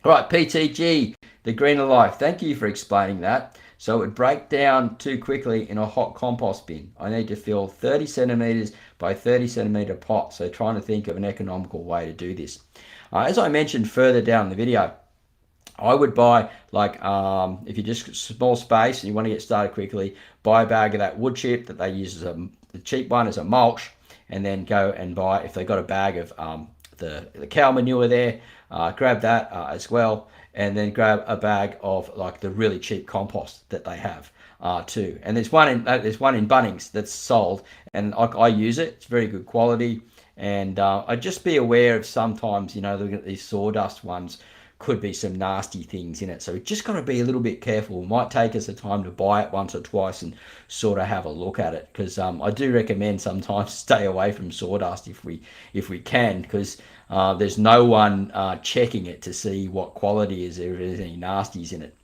Speaker 1: All right, PTG, the greener life. Thank you for explaining that. So it would break down too quickly in a hot compost bin. I need to fill 30 centimeters by 30 centimeter pot. So trying to think of an economical way to do this. As I mentioned further down in the video, I would buy, like, if you just small space and you want to get started quickly, buy a bag of that wood chip that they use as the cheap one as a mulch, and then go and buy, if they got a bag of the cow manure there, grab that as well, and then grab a bag of like the really cheap compost that they have too. And there's one in Bunnings that's sold, and I use it. It's very good quality, and I'd just be aware of sometimes, you know, looking at these sawdust ones, could be some nasty things in it. So we just got to be a little bit careful. It might take us the time to buy it once or twice and sort of have a look at it, because I do recommend sometimes stay away from sawdust if we can, because there's no one checking it to see what quality is, if there's any nasties in it.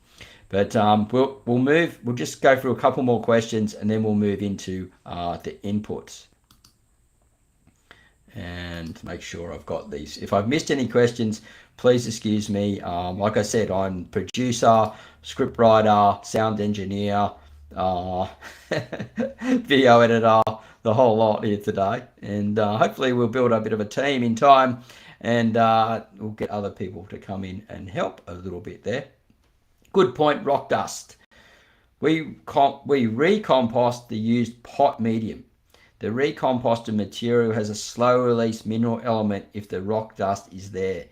Speaker 1: But we'll just go through a couple more questions, and then we'll move into the inputs and make sure I've got these. If I've missed any questions, please excuse me. Like I said, I'm producer, script writer, sound engineer, video editor, the whole lot here today. And hopefully we'll build a bit of a team in time, and we'll get other people to come in and help a little bit there. Good point, rock dust. We recompost the used pot medium. The recomposted material has a slow release mineral element if the rock dust is there.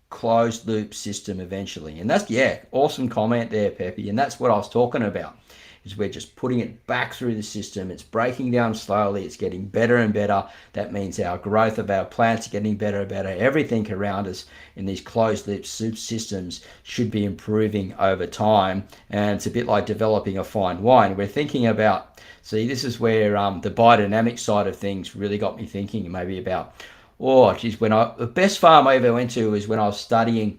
Speaker 1: Closed loop system eventually. And that's, yeah, awesome comment there, Peppy. And that's what I was talking about, is we're just putting it back through the system. It's breaking down slowly. It's getting better and better. That means our growth of our plants are getting better and better. Everything around us in these closed loop soup systems should be improving over time. And it's a bit like developing a fine wine. We're thinking about, see, this is where the biodynamic side of things really got me thinking maybe about, oh, geez, the best farm I ever went to was when I was studying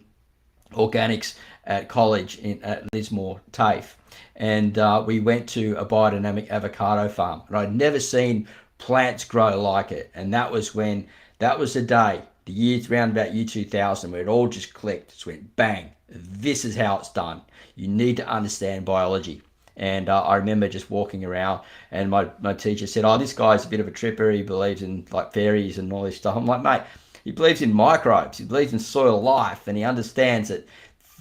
Speaker 1: organics at college at Lismore TAFE. And we went to a biodynamic avocado farm, and I'd never seen plants grow like it. And that was the day, the year around about year 2000, where it all just clicked. It just went bang. This is how it's done. You need to understand biology. And I remember just walking around, and my teacher said, oh, this guy's a bit of a tripper. He believes in like fairies and all this stuff. I'm like, mate, he believes in microbes. He believes in soil life, and he understands that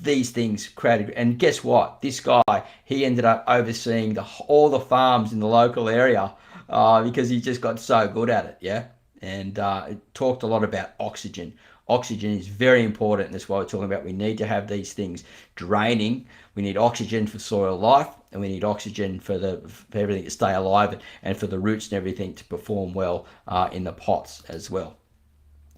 Speaker 1: these things created. And guess what? This guy, he ended up overseeing all the farms in the local area because he just got so good at it, yeah? And it talked a lot about oxygen. Oxygen is very important, and that's why we're talking about we need to have these things draining. We need oxygen for soil life, and we need oxygen for everything to stay alive, and for the roots and everything to perform well in the pots as well.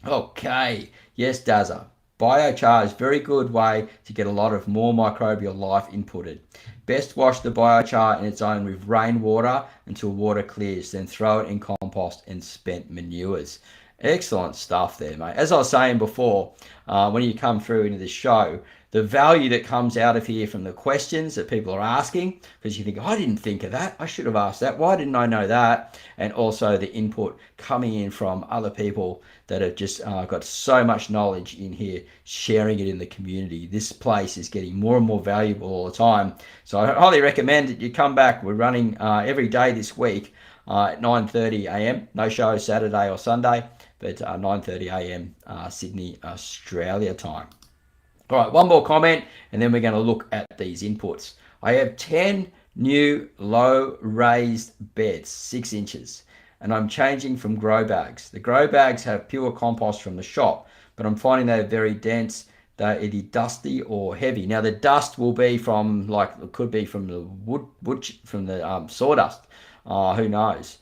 Speaker 1: Okay, yes, Dazza. Biochar is a very good way to get a lot of more microbial life inputted. Best wash the biochar in its own with rainwater until water clears, then throw it in compost and spent manures. Excellent stuff there, mate. As I was saying before, when you come through into the show, the value that comes out of here from the questions that people are asking, because you think, I didn't think of that, I should have asked that, why didn't I know that? And also the input coming in from other people that have just got so much knowledge in here, sharing it in the community. This place is getting more and more valuable all the time. So I highly recommend that you come back. We're running every day this week at 9:30 a.m. No show Saturday or Sunday, but 9:30 a.m. Sydney, Australia time. All right, one more comment, and then we're going to look at these inputs. I have 10 new low raised beds, 6 inches, and I'm changing from grow bags. The grow bags have pure compost from the shop, but I'm finding they're very dense. They're either dusty or heavy. Now the dust will be from, like, it could be from the wood from the sawdust. Who knows?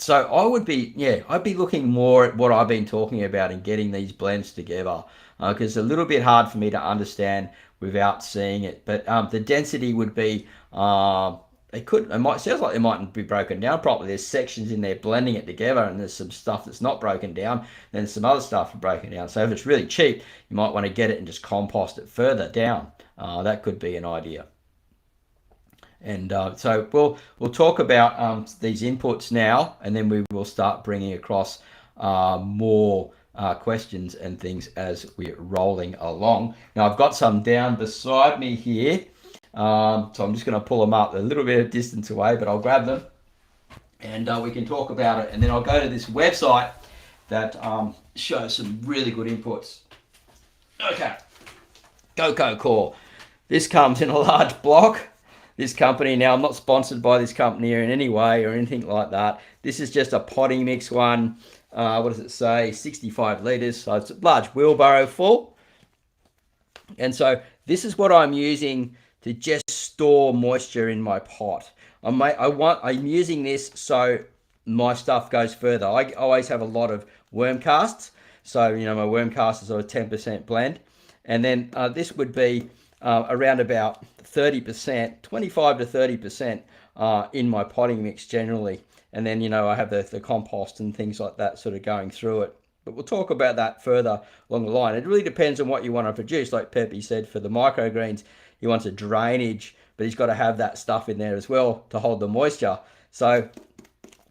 Speaker 1: So I would be, I'd be looking more at what I've been talking about and getting these blends together, because it's a little bit hard for me to understand without seeing it. But the density would be, sounds like it mightn't be broken down properly. There's sections in there blending it together, and there's some stuff that's not broken down. Then some other stuff broken down. So if it's really cheap, you might want to get it and just compost it further down. That could be an idea. And so we'll talk about these inputs now, and then we will start bringing across more questions and things as we're rolling along. Now I've got some down beside me here, so I'm just going to pull them up a little bit of distance away, but I'll grab them and we can talk about it. And then I'll go to this website that shows some really good inputs. Okay, Coco Core. This comes in a large block. This company, now I'm not sponsored by this company in any way or anything like that. This is just a potting mix one. What does it say? 65 litres. So it's a large wheelbarrow full. And so this is what I'm using to just store moisture in my pot. I'm using this so my stuff goes further. I always have a lot of worm casts. So, my worm cast is sort of 10% blend. And then this would be around about 30%, 25 to 30% in my potting mix generally. And then, I have the compost and things like that sort of going through it. But we'll talk about that further along the line. It really depends on what you want to produce. Like Pepe said, for the microgreens, he wants a drainage, but he's got to have that stuff in there as well to hold the moisture. So,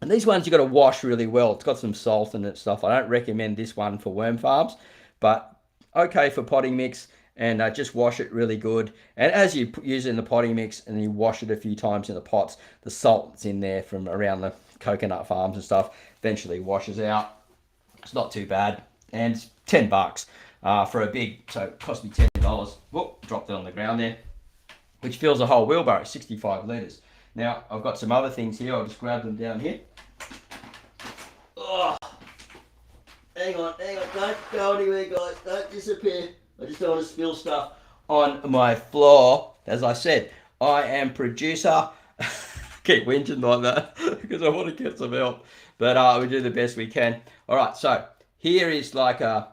Speaker 1: and these ones you've got to wash really well. It's got some salt in it stuff. I don't recommend this one for worm farms, but okay for potting mix. And just wash it really good. And as you use it in the potting mix and you wash it a few times in the pots, the salt that's in there from around the coconut farms and stuff eventually washes out. It's not too bad. And it's $10 for a big, so it cost me $10. Whoop, dropped it on the ground there, which fills a whole wheelbarrow, 65 litres. Now, I've got some other things here. I'll just grab them down here. Oh, hang on. Don't go anywhere, guys. Don't disappear. I just don't want to spill stuff on my floor. As I said, I am producer. Keep whinging like that because I want to get some help. But we do the best we can. All right, so here is like a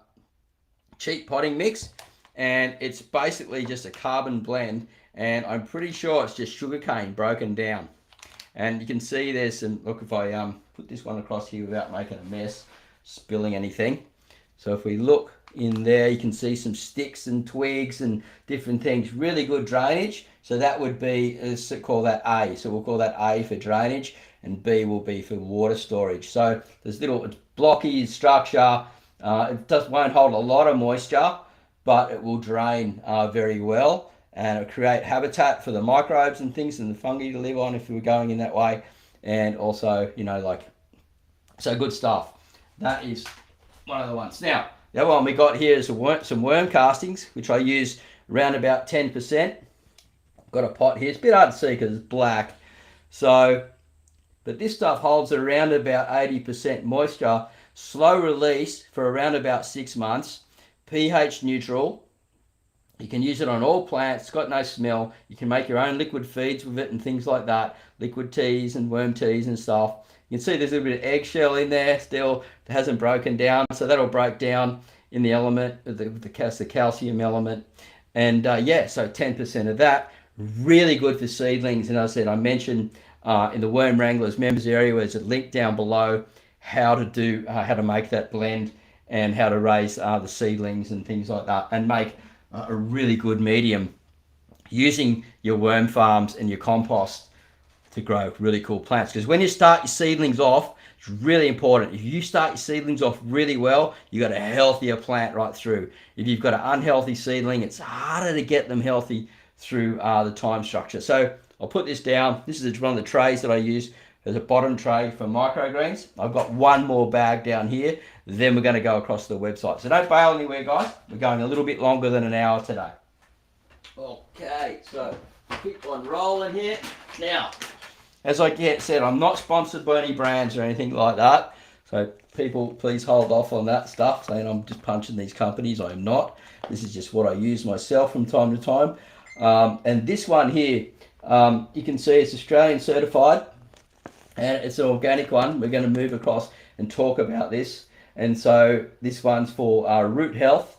Speaker 1: cheap potting mix. And it's basically just a carbon blend. And I'm pretty sure it's just sugarcane broken down. And you can see there's some, look, if I put this one across here without making a mess, spilling anything. So if we look in there, you can see some sticks and twigs and different things. Really good drainage. So that would be, let's call that A. So we'll call that A for drainage, and B will be for water storage. So there's little blocky structure. It won't hold a lot of moisture, but it will drain very well, and it'll create habitat for the microbes and things and the fungi to live on if we were going in that way. And also, so good stuff. That is one of the ones. Now, the other one we got here is some worm castings, which I use around about 10%. Got a pot here. It's a bit hard to see because it's black. So, but this stuff holds around about 80% moisture. Slow release for around about 6 months. pH neutral. You can use it on all plants. It's got no smell. You can make your own liquid feeds with it and things like that. Liquid teas and worm teas and stuff. You can see there's a little bit of eggshell in there still. It hasn't broken down. So that'll break down in the element, the calcium element. And so 10% of that. Really good for seedlings. And as I said, I mentioned in the Worm Wranglers members area, there's a link down below how to make that blend. and how to raise the seedlings and things like that, and make a really good medium using your worm farms and your compost to grow really cool plants. Because when you start your seedlings off, it's really important. If you start your seedlings off really well, you got a healthier plant right through. If you've got an unhealthy seedling, it's harder to get them healthy through the time structure. So I'll put this down. This is one of the trays that I use as a bottom tray for microgreens. I've got one more bag down here. Then we're going to go across to the website. So don't bail anywhere, guys. We're going a little bit longer than an hour today. Okay, so keep on rolling here. Now, as I said, I'm not sponsored by any brands or anything like that. So people, please hold off on that stuff, saying I'm just punching these companies. I'm not. This is just what I use myself from time to time. And this one here, you can see it's Australian certified, and it's an organic one. We're going to move across and talk about this. And so this one's for root health,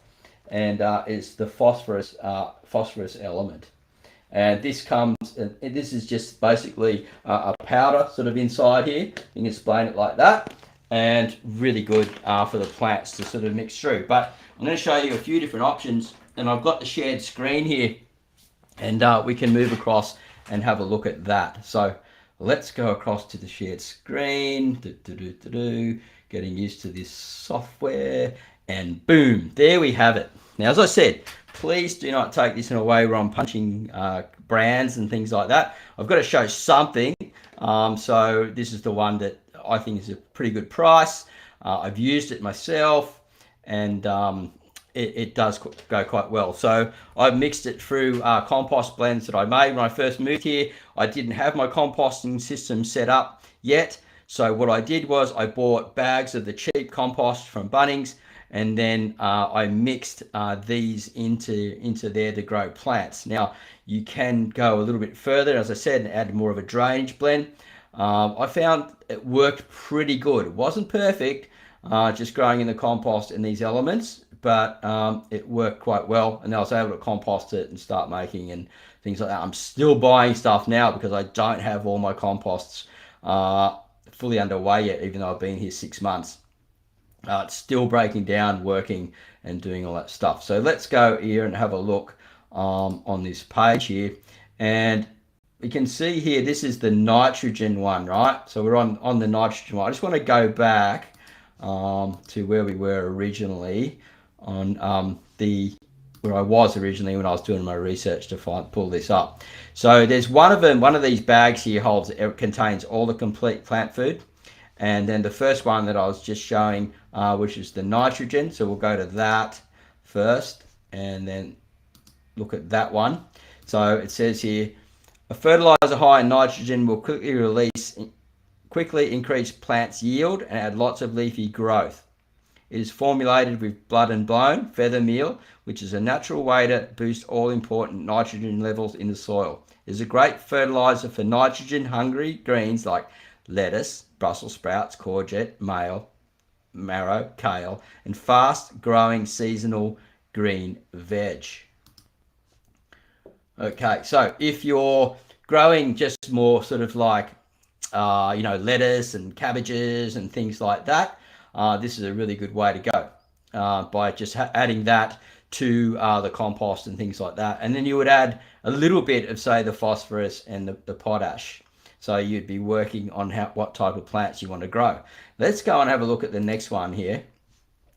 Speaker 1: and it's the phosphorus element. And this comes, this is just basically a powder sort of inside here. You can explain it like that, and really good for the plants to sort of mix through. But I'm going to show you a few different options, and I've got the shared screen here, and we can move across and have a look at that. So let's go across to the shared screen. Getting used to this software, and boom, there we have it. Now, as I said, please do not take this in a way where I'm punching brands and things like that. I've got to show something. So this is the one that I think is a pretty good price. I've used it myself, and it does go quite well. So I've mixed it through compost blends that I made when I first moved here. I didn't have my composting system set up yet. So what I did was I bought bags of the cheap compost from Bunnings, and then I mixed these into there to grow plants. Now, you can go a little bit further, as I said, and add more of a drainage blend. I found it worked pretty good. It wasn't perfect, just growing in the compost in these elements, but it worked quite well, and I was able to compost it and start making and things like that. I'm still buying stuff now because I don't have all my composts fully underway yet, even though I've been here 6 months. It's still breaking down, working, and doing all that stuff. So let's go here and have a look on this page here, and we can see here this is the nitrogen one, right? So we're on the nitrogen one. I just want to go back to where we were originally on where I was originally when I was doing my research to pull this up. So there's one of them. One of these bags here contains all the complete plant food, and then the first one that I was just showing, which is the nitrogen. So we'll go to that first, and then look at that one. So it says here, a fertilizer high in nitrogen will quickly increase plants' yield and add lots of leafy growth. It is formulated with blood and bone feather meal, which is a natural way to boost all important nitrogen levels in the soil. It is a great fertilizer for nitrogen-hungry greens like lettuce, Brussels sprouts, courgette, marrow, kale, and fast-growing seasonal green veg. Okay, so if you're growing just more sort of like, lettuce and cabbages and things like that, this is a really good way to go by just adding that to the compost and things like that. And then you would add a little bit of, say, the phosphorus and the potash. So you'd be working on what type of plants you want to grow. Let's go and have a look at the next one here.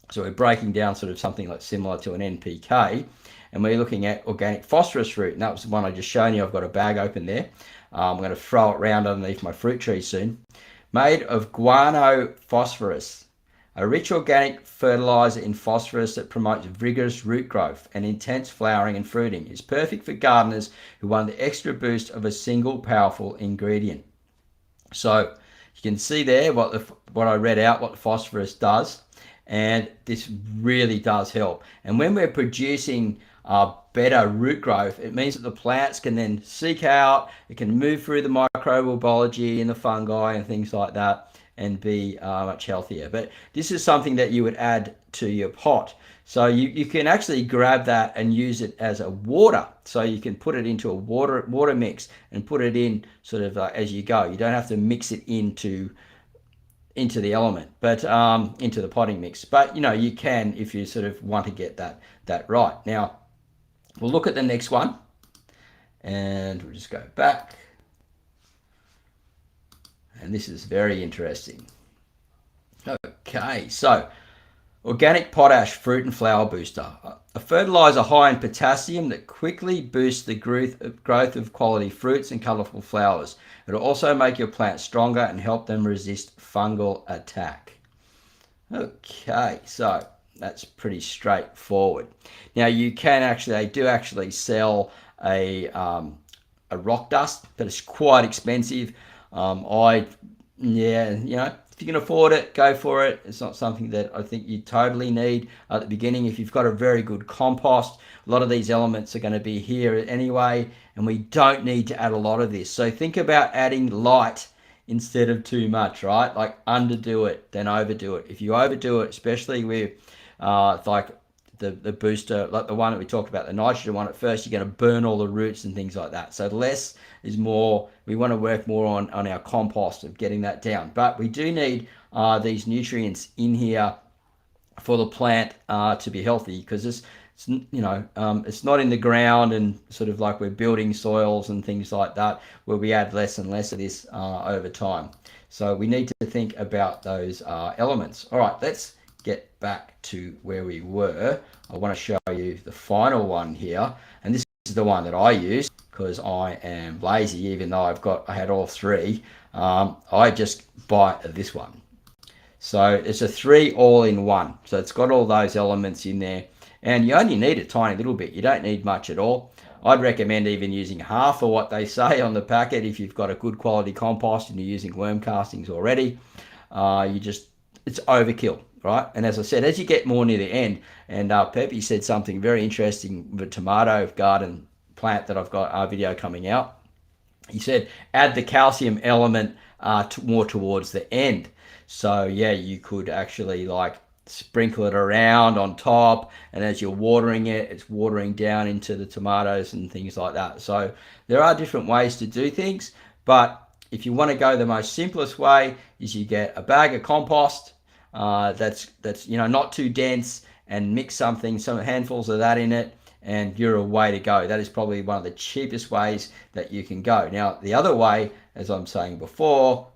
Speaker 1: So we're breaking down sort of something like similar to an NPK, and we're looking at organic phosphorus root. And that was the one I just shown you. I've got a bag open there. I'm going to throw it around underneath my fruit tree soon. Made of guano phosphorus, a rich organic fertilizer in phosphorus that promotes vigorous root growth and intense flowering and fruiting. It's perfect for gardeners who want the extra boost of a single powerful ingredient. So you can see there what I read out, what the phosphorus does, and this really does help. And when we're producing better root growth, it means that the plants can then seek out, it can move through the microbial biology and the fungi and things like that, and be much healthier. But this is something that you would add to your pot. So you can actually grab that and use it as a water. So you can put it into a water mix and put it in sort of as you go. You don't have to mix it into into the element, but into the potting mix. But you know, you can if you sort of want to get that right. Now we'll look at the next one, and we'll just go back, and this is very interesting. Okay, so organic potash fruit and flower booster, a fertilizer high in potassium that quickly boosts the growth of quality fruits and colorful flowers. It'll also make your plants stronger and help them resist fungal attack. Okay, so that's pretty straightforward. Now you can actually, they do actually sell a rock dust, but it's quite expensive. Yeah, you know, if you can afford it, go for it. It's not something that I think you totally need at the beginning. If you've got a very good compost, a lot of these elements are going to be here anyway, and we don't need to add a lot of this. So think about adding light instead of too much, right? Like underdo it, then overdo it. If you overdo it, especially with like the booster, like the one that we talked about, the nitrogen one, at first you're going to burn all the roots and things like that. So less is more. We want to work more on our compost of getting that down. But we do need these nutrients in here for the plant to be healthy, because it's you know, it's not in the ground and sort of like we're building soils and things like that where we add less and less of this over time. So we need to think about those elements. All right, let's get back to where we were. I want to show you the final one here, and this is the one that I use because I am lazy. Even though I had all three, I just buy this one. So it's a 3 all-in-one, so it's got all those elements in there, and you only need a tiny little bit. You don't need much at all. I'd recommend even using half of what they say on the packet if you've got a good quality compost and you're using worm castings already. It's overkill, right? And as I said, as you get more near the end, and Pepe said something very interesting with a tomato garden plant that I've got a video coming out. He said add the calcium element more towards the end. So yeah, you could actually like sprinkle it around on top, and as you're watering it, it's watering down into the tomatoes and things like that. So there are different ways to do things, but if you want to go the most simplest way is you get a bag of compost that's you know, not too dense, and mix some handfuls of that in it, and you're a way to go. That is probably one of the cheapest ways that you can go. Now the other way, as I'm saying before,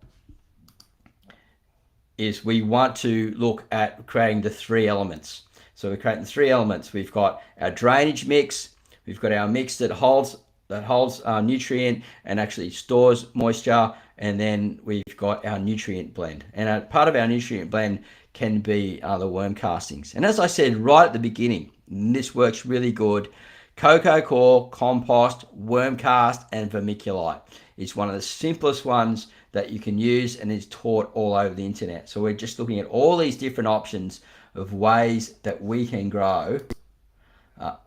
Speaker 1: is we want to look at creating the 3 elements. So we're creating the 3 elements. We've got our drainage mix, we've got our mix that holds nutrient and actually stores moisture, and then we've got our nutrient blend. And part of our nutrient blend can be the worm castings. And as I said right at the beginning, this works really good. Cocoa coir, compost, worm cast, and vermiculite. It's one of the simplest ones that you can use, and is taught all over the internet. So we're just looking at all these different options of ways that we can grow. The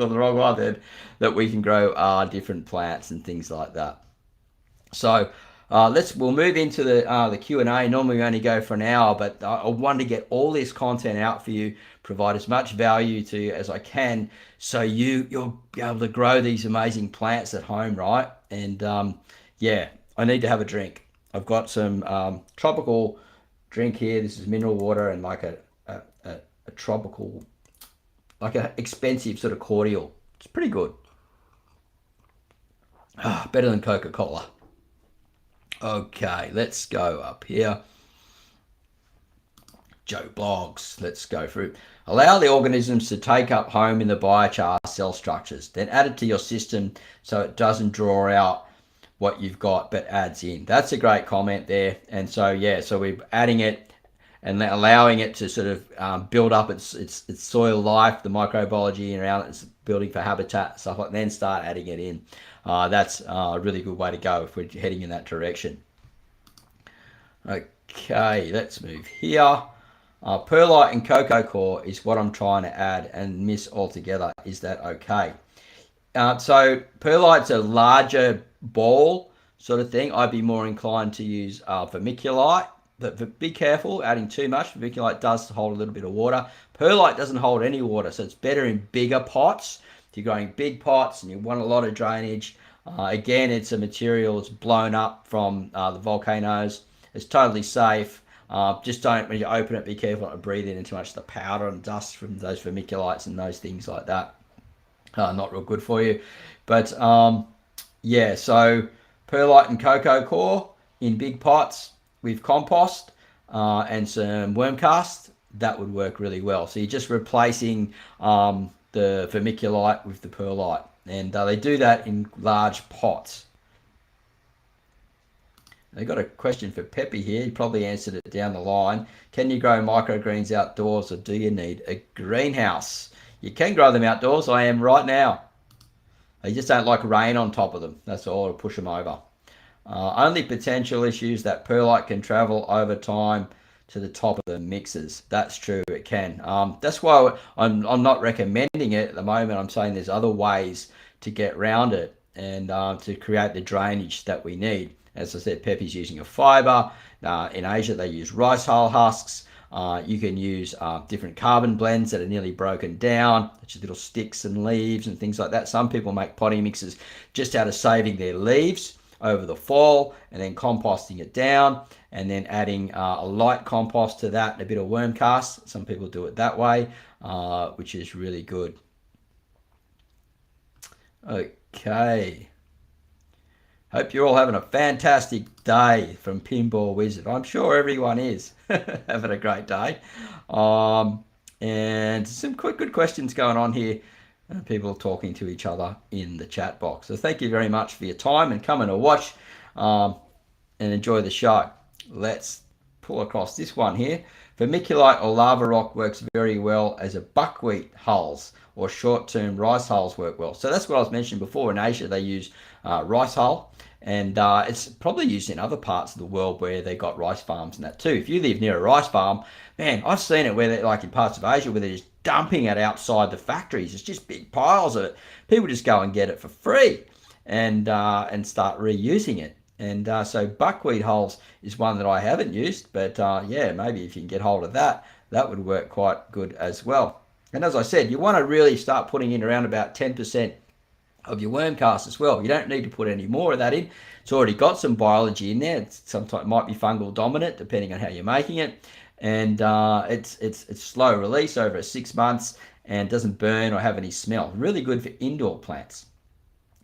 Speaker 1: wrong one then. That we can grow different plants and things like that. So we'll move into the Q&A. Normally we only go for an hour, but I want to get all this content out for you, provide as much value to you as I can, so you'll be able to grow these amazing plants at home, right? And yeah, I need to have a drink. I've got some tropical drink here. This is mineral water and like a tropical, like an expensive sort of cordial. It's pretty good. Better than Coca-Cola. Okay, let's go up here. Joe Blogs, let's go through. Allow the organisms to take up home in the biochar cell structures, then add it to your system so it doesn't draw out what you've got but adds in. That's a great comment there. And so yeah, so we're adding it and allowing it to sort of build up its soil life, the microbiology around it's building for habitat, stuff like that, then start adding it in. That's a really good way to go if we're heading in that direction. Okay, let's move here. Perlite and cocoa coir is what I'm trying to add and miss altogether. Is that okay? So perlite's a larger ball sort of thing. I'd be more inclined to use vermiculite, but be careful adding too much. Vermiculite does hold a little bit of water. Perlite doesn't hold any water, so it's better in bigger pots. If you're growing big pots and you want a lot of drainage, Again, it's a material that's blown up from the volcanoes. It's totally safe. Just don't, when you open it, be careful not to breathe in too much of the powder and dust from those vermiculites and those things like that. Not real good for you. But yeah, so perlite and cocoa core in big pots with compost and some worm cast, that would work really well. So you're just replacing the vermiculite with the perlite, and they do that in large pots. They got a question for Peppy here. He probably answered it down the line. Can you grow microgreens outdoors, or do you need a greenhouse? You can grow them outdoors. I am right now. They just don't like rain on top of them. That's all. It'll push them over. Only potential issues that perlite can travel over time to the top of the mixers. That's true, it can. That's why I'm not recommending it at the moment. I'm saying there's other ways to get around it and to create the drainage that we need. As I said, Peppy's using a fiber. In Asia, they use rice hull husks. You can use different carbon blends that are nearly broken down, which is little sticks and leaves and things like that. Some people make potting mixes just out of saving their leaves over the fall and then composting it down and then adding a light compost to that and a bit of worm cast. Some people do it that way, which is really good. Okay. Hope you're all having a fantastic day from Pinball Wizard. I'm sure everyone is having a great day. And some quite good questions going on here. People talking to each other in the chat box. So thank you very much for your time and coming to watch and enjoy the show. Let's pull across this one here. Vermiculite or lava rock works very well as a buckwheat hulls, or short-term rice hulls work well. So that's what I was mentioning before. In Asia, they use rice hull, and it's probably used in other parts of the world where they got rice farms and that too. If you live near a rice farm, man, I've seen it where they, like in parts of Asia, where they're just dumping it outside the factories. It's just big piles of it. People just go and get it for free and start reusing it. And so buckwheat hulls is one that I haven't used, but yeah, maybe if you can get hold of that, that would work quite good as well. And as I said, you want to really start putting in around about 10% of your worm cast as well. You don't need to put any more of that in. It's already got some biology in there. Sometimes it might be fungal dominant depending on how you're making it, and it's slow release over 6 months and doesn't burn or have any smell. Really good for indoor plants.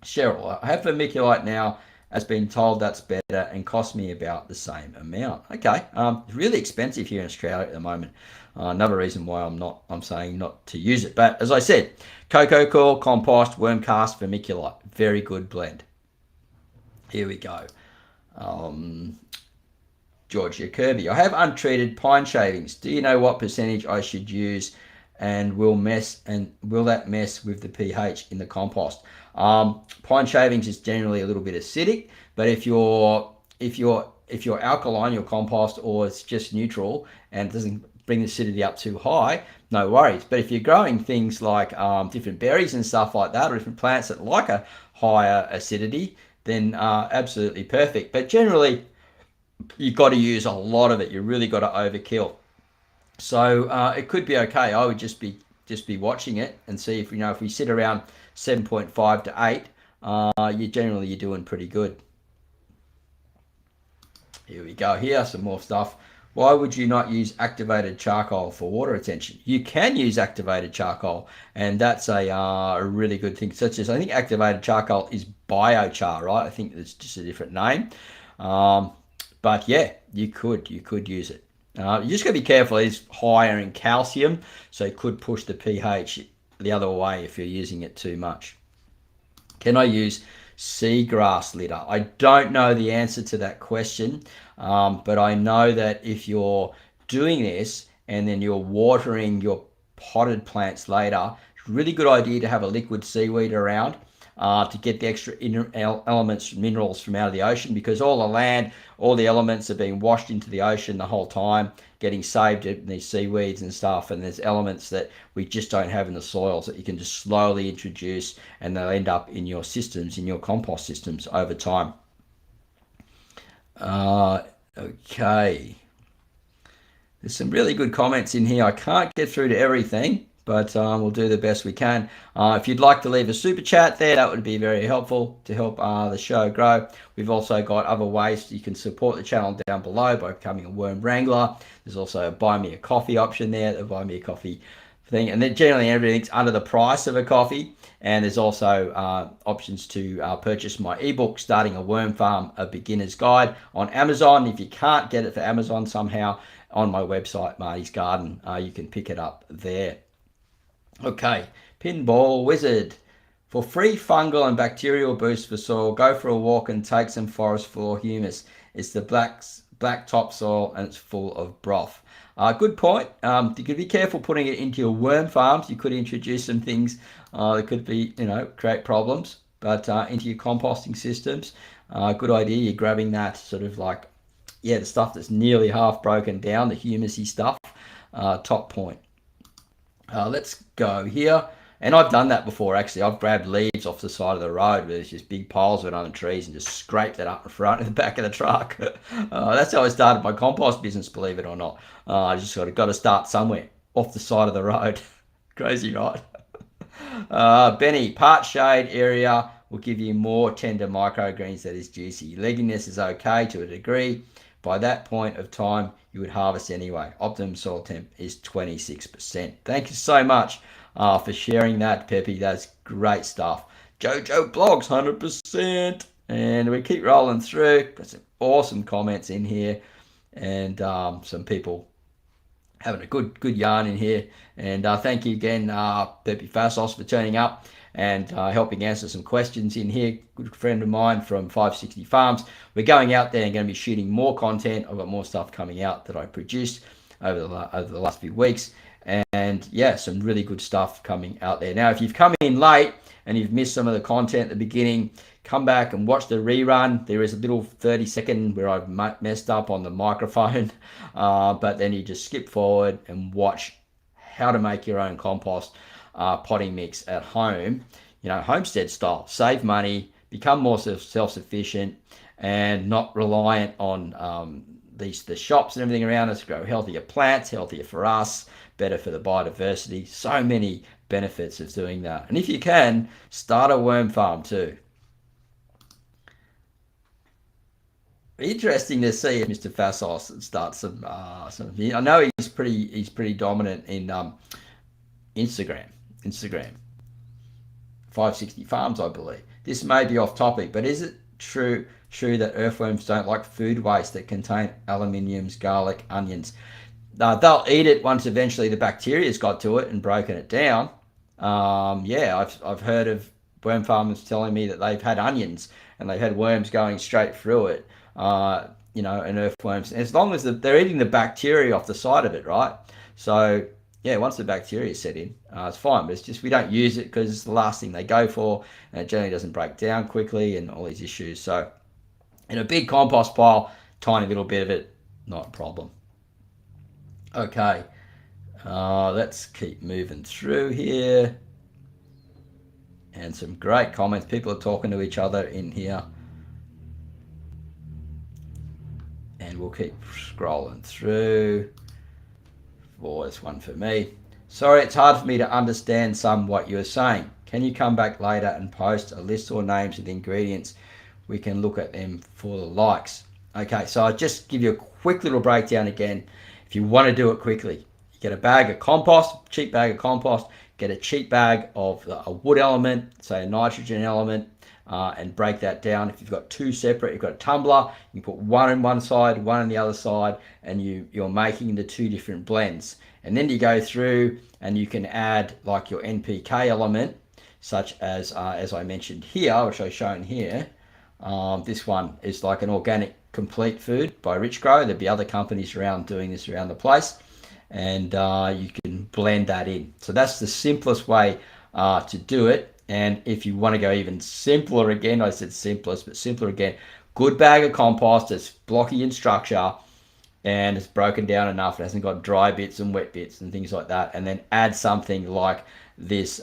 Speaker 1: Cheryl, I have vermiculite now. As been told that's better and cost me about the same amount. Okay, it's really expensive here in Australia at the moment. Another reason why I'm saying not to use it. But as I said, cocoa core, compost, worm cast, vermiculite, very good blend. Here we go. Georgia Kirby, I have untreated pine shavings. Do you know what percentage I should use, and will that mess with the pH in the compost? Pine shavings is generally a little bit acidic, but if you're alkaline, your compost, or it's just neutral and it doesn't bring the acidity up too high, no worries. But if you're growing things like different berries and stuff like that, or different plants that like a higher acidity, then absolutely perfect. But generally, you've got to use a lot of it. You really got to overkill. So it could be okay. I would just be watching it and see if if we sit around 7.5 to 8, you're doing pretty good. Here we go. Here some more stuff. Why would you not use activated charcoal for water retention? You can use activated charcoal, and that's a really good thing. Such as, I think activated charcoal is biochar, right? I think it's just a different name. But yeah, you could use it. You just got to be careful. It's higher in calcium, so it could push the pH the other way if you're using it too much. Can I use seagrass litter? I don't know the answer to that question, but I know that if you're doing this and then you're watering your potted plants later, it's a really good idea to have a liquid seaweed around to get the extra elements, minerals from out of the ocean, because all the land, all the elements are being washed into the ocean the whole time, getting saved in these seaweeds and stuff, and there's elements that we just don't have in the soils that you can just slowly introduce, and they'll end up in your systems, in your compost systems over time. Okay. There's some really good comments in here. I can't get through to everything, but we'll do the best we can. If you'd like to leave a super chat there, that would be very helpful to help the show grow. We've also got other ways you can support the channel down below by becoming a worm wrangler. There's also a buy me a coffee option there, the buy me a coffee thing, and then generally everything's under the price of a coffee. And there's also options to purchase my ebook, Starting a Worm Farm, A Beginner's Guide, on Amazon. If you can't get it for Amazon somehow, on my website, Marty's Garden, you can pick it up there. Okay, Pinball Wizard. For free fungal and bacterial boost for soil, go for a walk and take some forest floor humus. It's the black topsoil and it's full of broth. Good point. You could be careful putting it into your worm farms. You could introduce some things that could be, create problems. But into your composting systems, good idea. You're grabbing that sort of like, the stuff that's nearly half broken down, the humusy stuff. Top point. Let's go here. And I've done that before, actually. I've grabbed leaves off the side of the road where there's just big piles of it on the trees and just scraped that up in front of the back of the truck. That's how I started my compost business, believe it or not. I just sort of got to start somewhere off the side of the road. Crazy, right? Benny, part shade area will give you more tender microgreens that is juicy. Legginess is okay to a degree. By that point of time, you would harvest anyway. Optimum soil temp is 26%. Thank you so much for sharing that, Peppy. That's great stuff. Jojo Blogs, 100%. And we keep rolling through. Got some awesome comments in here. And some people having a good yarn in here. And thank you again, Peppy Fassos, for turning up and helping answer some questions in here. Good friend of mine from 560 Farms. We're going out there and going to be shooting more content. I've got more stuff coming out that I produced over the last few weeks. And yeah, some really good stuff coming out there. Now, if you've come in late and you've missed some of the content at the beginning, come back and watch the rerun. There is a little 30-second where I've messed up on the microphone, but then you just skip forward and watch how to make your own compost potting mix at home, homestead style. Save money, become more self-sufficient, and not reliant on the shops and everything around us. Grow healthier plants, healthier for us, better for the biodiversity. So many benefits of doing that. And if you can, start a worm farm too. Interesting to see if Mr. Fassos starts some. I know he's pretty dominant in Instagram. 560 Farms, I believe. This may be off topic, but is it true that earthworms don't like food waste that contain aluminiums, garlic, onions? They'll eat it once eventually the bacteria's got to it and broken it down. I've heard of worm farmers telling me that they've had onions and they've had worms going straight through it. And earthworms, as long as they're eating the bacteria off the side of it, right? So yeah, once the bacteria is set in, it's fine, but it's just we don't use it because it's the last thing they go for, and it generally doesn't break down quickly and all these issues. So in a big compost pile, tiny little bit of it, not a problem. Okay, let's keep moving through here. And some great comments. People are talking to each other in here. And we'll keep scrolling through. This one for me. Sorry, it's hard for me to understand what you're saying. Can you come back later and post a list or names of the ingredients? We can look at them for the likes. Okay, so I'll just give you a quick little breakdown again. If you want to do it quickly, you get a bag of compost, cheap bag of compost, get a cheap bag of a wood element, say a nitrogen element, and break that down. If you've got two separate, you've got a tumbler, you put one on one side, one on the other side, and you're making the two different blends. And then you go through and you can add like your NPK element, such as I mentioned here, which I've shown here. This one is like an organic complete food by Rich Grow. There'll be other companies around doing this around the place, and you can blend that in. So that's the simplest way to do it. And if you want to go even simpler again, I said simplest, but simpler again, good bag of compost that's blocky in structure and it's broken down enough. It hasn't got dry bits and wet bits and things like that. And then add something like this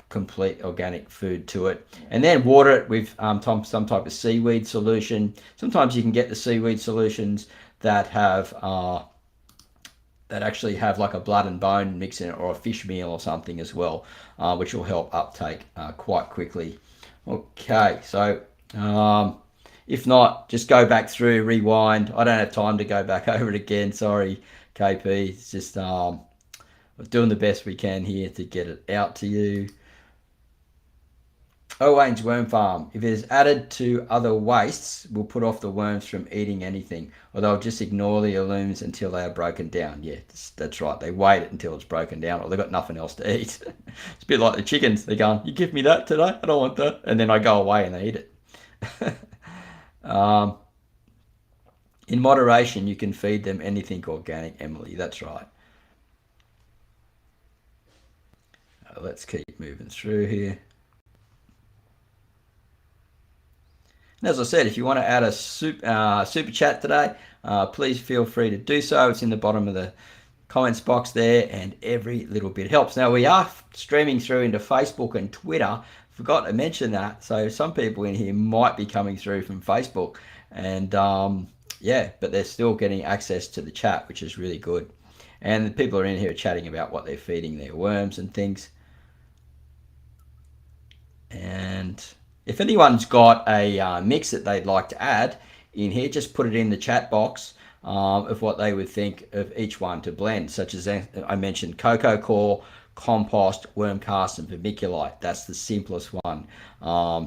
Speaker 1: complete organic food to it. And then water it with some type of seaweed solution. Sometimes you can get the seaweed solutions that have that actually have like a blood and bone mix in it, or a fish meal or something as well, which will help uptake quite quickly. Okay, so if not, just go back through, rewind. I don't have time to go back over it again. Sorry, KP. It's just we're doing the best we can here to get it out to you. Owain's Worm Farm. If it is added to other wastes, will put off the worms from eating anything, or they'll just ignore the alums until they are broken down. Yeah, that's right. They wait until it's broken down, or they've got nothing else to eat. It's a bit like the chickens. They're going, you give me that today? I don't want that. And then I go away and they eat it. In moderation, you can feed them anything organic, Emily. That's right. Let's keep moving through here. And as I said, if you want to add a super chat today, please feel free to do so. It's in the bottom of the comments box there, and every little bit helps. Now, we are streaming through into Facebook and Twitter. Forgot to mention that. So some people in here might be coming through from Facebook, and yeah, but they're still getting access to the chat, which is really good. And the people are in here chatting about what they're feeding their worms and things. And if anyone's got a mix that they'd like to add in here, just put it in the chat box of what they would think of each one to blend, such as I mentioned, cocoa core, compost, worm cast, and vermiculite. That's the simplest one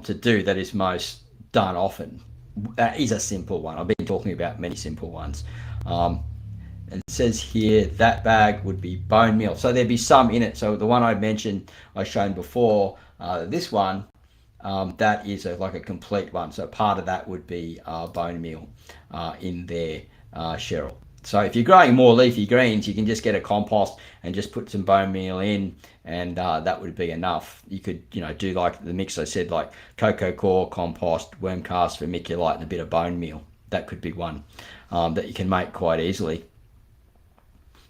Speaker 1: to do, that is most done often. That is a simple one. I've been talking about many simple ones. And it says here that bag would be bone meal. So there'd be some in it. So the one I mentioned, I shown before, this one, that is like a complete one. So part of that would be bone meal in there, Cheryl. So if you're growing more leafy greens, you can just get a compost and just put some bone meal in, and that would be enough. You could, do like the mix I said, like cocoa core, compost, worm cast, vermiculite, and a bit of bone meal. That could be one that you can make quite easily.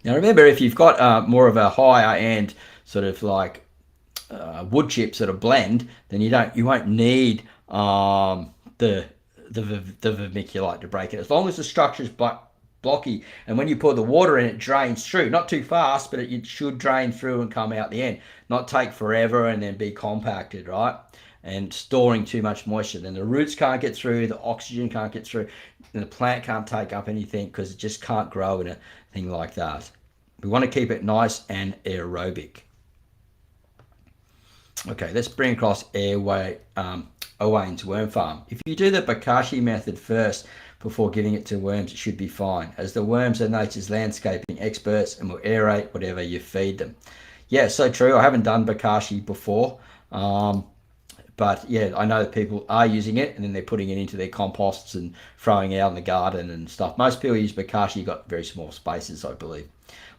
Speaker 1: Now remember, if you've got more of a higher end sort of like wood chip sort of blend, then you won't need the vermiculite to break it, as long as the structure's blocky, and when you pour the water in, it drains through, not too fast, but it should drain through and come out the end, not take forever and then be compacted, right? And storing too much moisture, then the roots can't get through, the oxygen can't get through, and the plant can't take up anything because it just can't grow in a thing like that. We want to keep it nice and aerobic. Okay, let's bring across Owain's Worm Farm. If you do the Bokashi method first before giving it to worms, it should be fine, as the worms are nature's landscaping experts and will aerate whatever you feed them. Yeah, so true. I haven't done Bokashi before, but yeah, I know that people are using it, and then they're putting it into their composts and throwing it out in the garden and stuff. Most people use Bokashi. You've got very small spaces, I believe.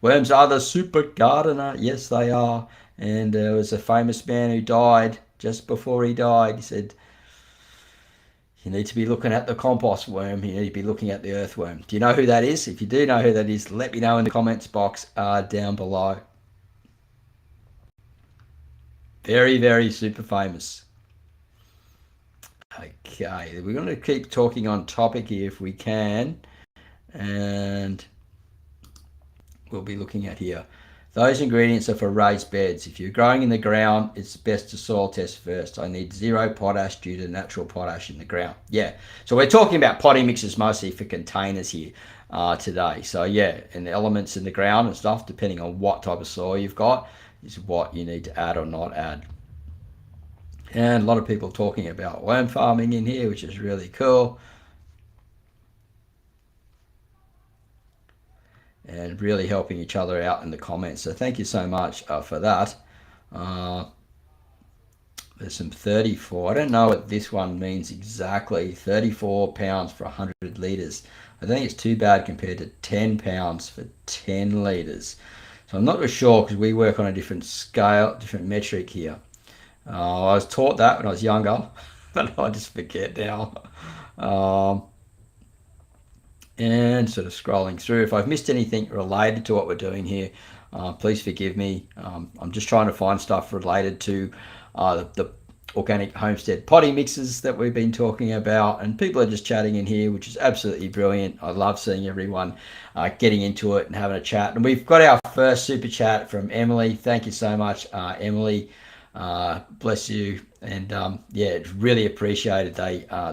Speaker 1: Worms are the super gardener. Yes, they are. And there was a famous man who died. Just before he died, he said, you need to be looking at the compost worm. You need to be looking at the earthworm. Do you know who that is? If you do know who that is, let me know in the comments box down below. Very, very super famous. Okay, we're going to keep talking on topic here if we can. And we'll be looking at here. Those ingredients are for raised beds. If you're growing in the ground, it's best to soil test first. I need 0 potash due to natural potash in the ground. Yeah, so we're talking about potting mixes mostly for containers here today. So yeah, and the elements in the ground and stuff, depending on what type of soil you've got, is what you need to add or not add. And a lot of people talking about worm farming in here, which is really cool. And really helping each other out in the comments. So thank you so much for that. There's some 34. I don't know what this one means exactly. 34 pounds for 100 litres. I think it's too bad compared to 10 pounds for 10 litres. So I'm not really sure, because we work on a different scale, different metric here. I was taught that when I was younger, but I just forget now. And sort of scrolling through. If I've missed anything related to what we're doing here, please forgive me. I'm just trying to find stuff related to the organic homestead potting mixes that we've been talking about, and people are just chatting in here, which is absolutely brilliant. I love seeing everyone getting into it and having a chat. And we've got our first super chat from Emily. Thank you so much, Emily. Bless you. And yeah, it's really appreciated.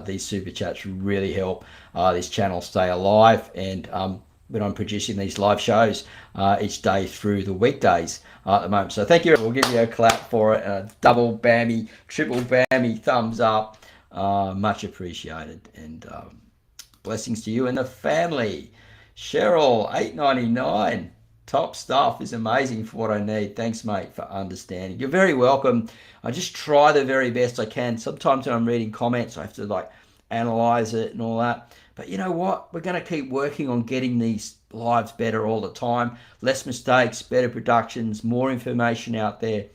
Speaker 1: These super chats really help this channel stay alive, and when I'm producing these live shows each day through the weekdays at the moment. So thank you. We'll give you a clap for it, a double bammy, triple bammy, thumbs up. Much appreciated. And blessings to you and the family. Cheryl, $8.99. Top stuff, is amazing for what I need. Thanks, mate, for understanding. You're very welcome. I just try the very best I can. Sometimes when I'm reading comments, I have to like analyze it and all that. But you know what? We're going to keep working on getting these lives better all the time. Less mistakes, better productions, more information out there.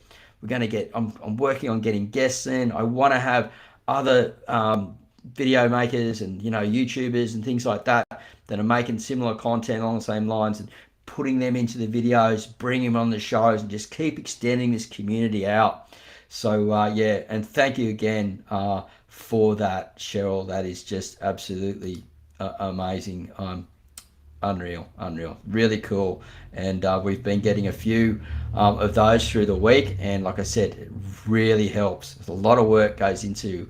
Speaker 1: We're going to get, I'm working on getting guests in. I want to have other video makers and, you know, YouTubers and things like that that are making similar content along the same lines, and putting them into the videos, bring them on the shows, and just keep extending this community out. So yeah, and thank you again for that, Cheryl. That is just absolutely amazing. Unreal, really cool. And we've been getting a few of those through the week, and like I said, it really helps. There's a lot of work goes into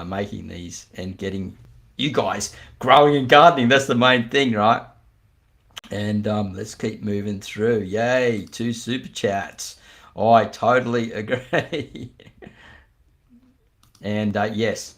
Speaker 1: making these and getting you guys growing and gardening. That's the main thing, right? And let's keep moving through. Yay, 2 super chats. Oh, I totally agree. And yes,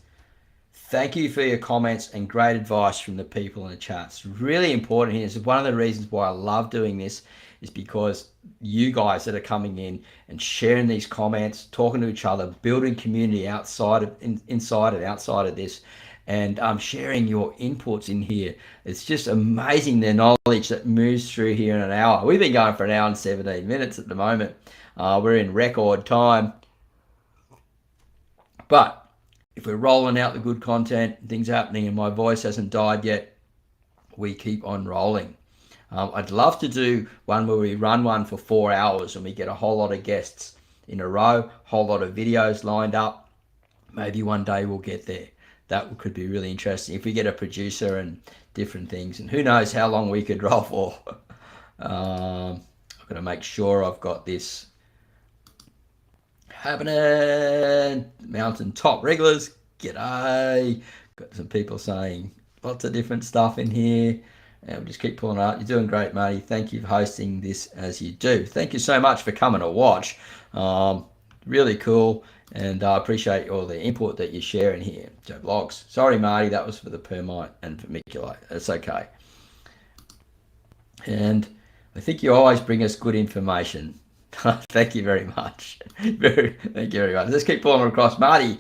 Speaker 1: thank you for your comments and great advice from the people in the chats. Really important here. This is one of the reasons why I love doing this, is because you guys that are coming in and sharing these comments, talking to each other, building community outside of, inside and outside of this, and sharing your inputs in here. It's just amazing, the knowledge that moves through here in an hour. We've been going for an hour and 17 minutes at the moment. We're in record time. But if we're rolling out the good content, things happening, and my voice hasn't died yet, we keep on rolling. I'd love to do one where we run one for 4 hours and we get a whole lot of guests in a row, whole lot of videos lined up. Maybe one day we'll get there. That could be really interesting if we get a producer and different things. And who knows how long we could roll for. I've got to make sure I've got this happening. Mountain top regulars, g'day. Got some people saying lots of different stuff in here. And we'll just keep pulling it up. You're doing great, matey. Thank you for hosting this as you do. Thank you so much for coming to watch. Really cool. And I appreciate all the input that you share in here. Joe Blogs. Sorry, Marty, that was for the permite and vermiculite. It's okay. And I think you always bring us good information. Thank you very much. Thank you very much. Let's keep pulling across. Marty,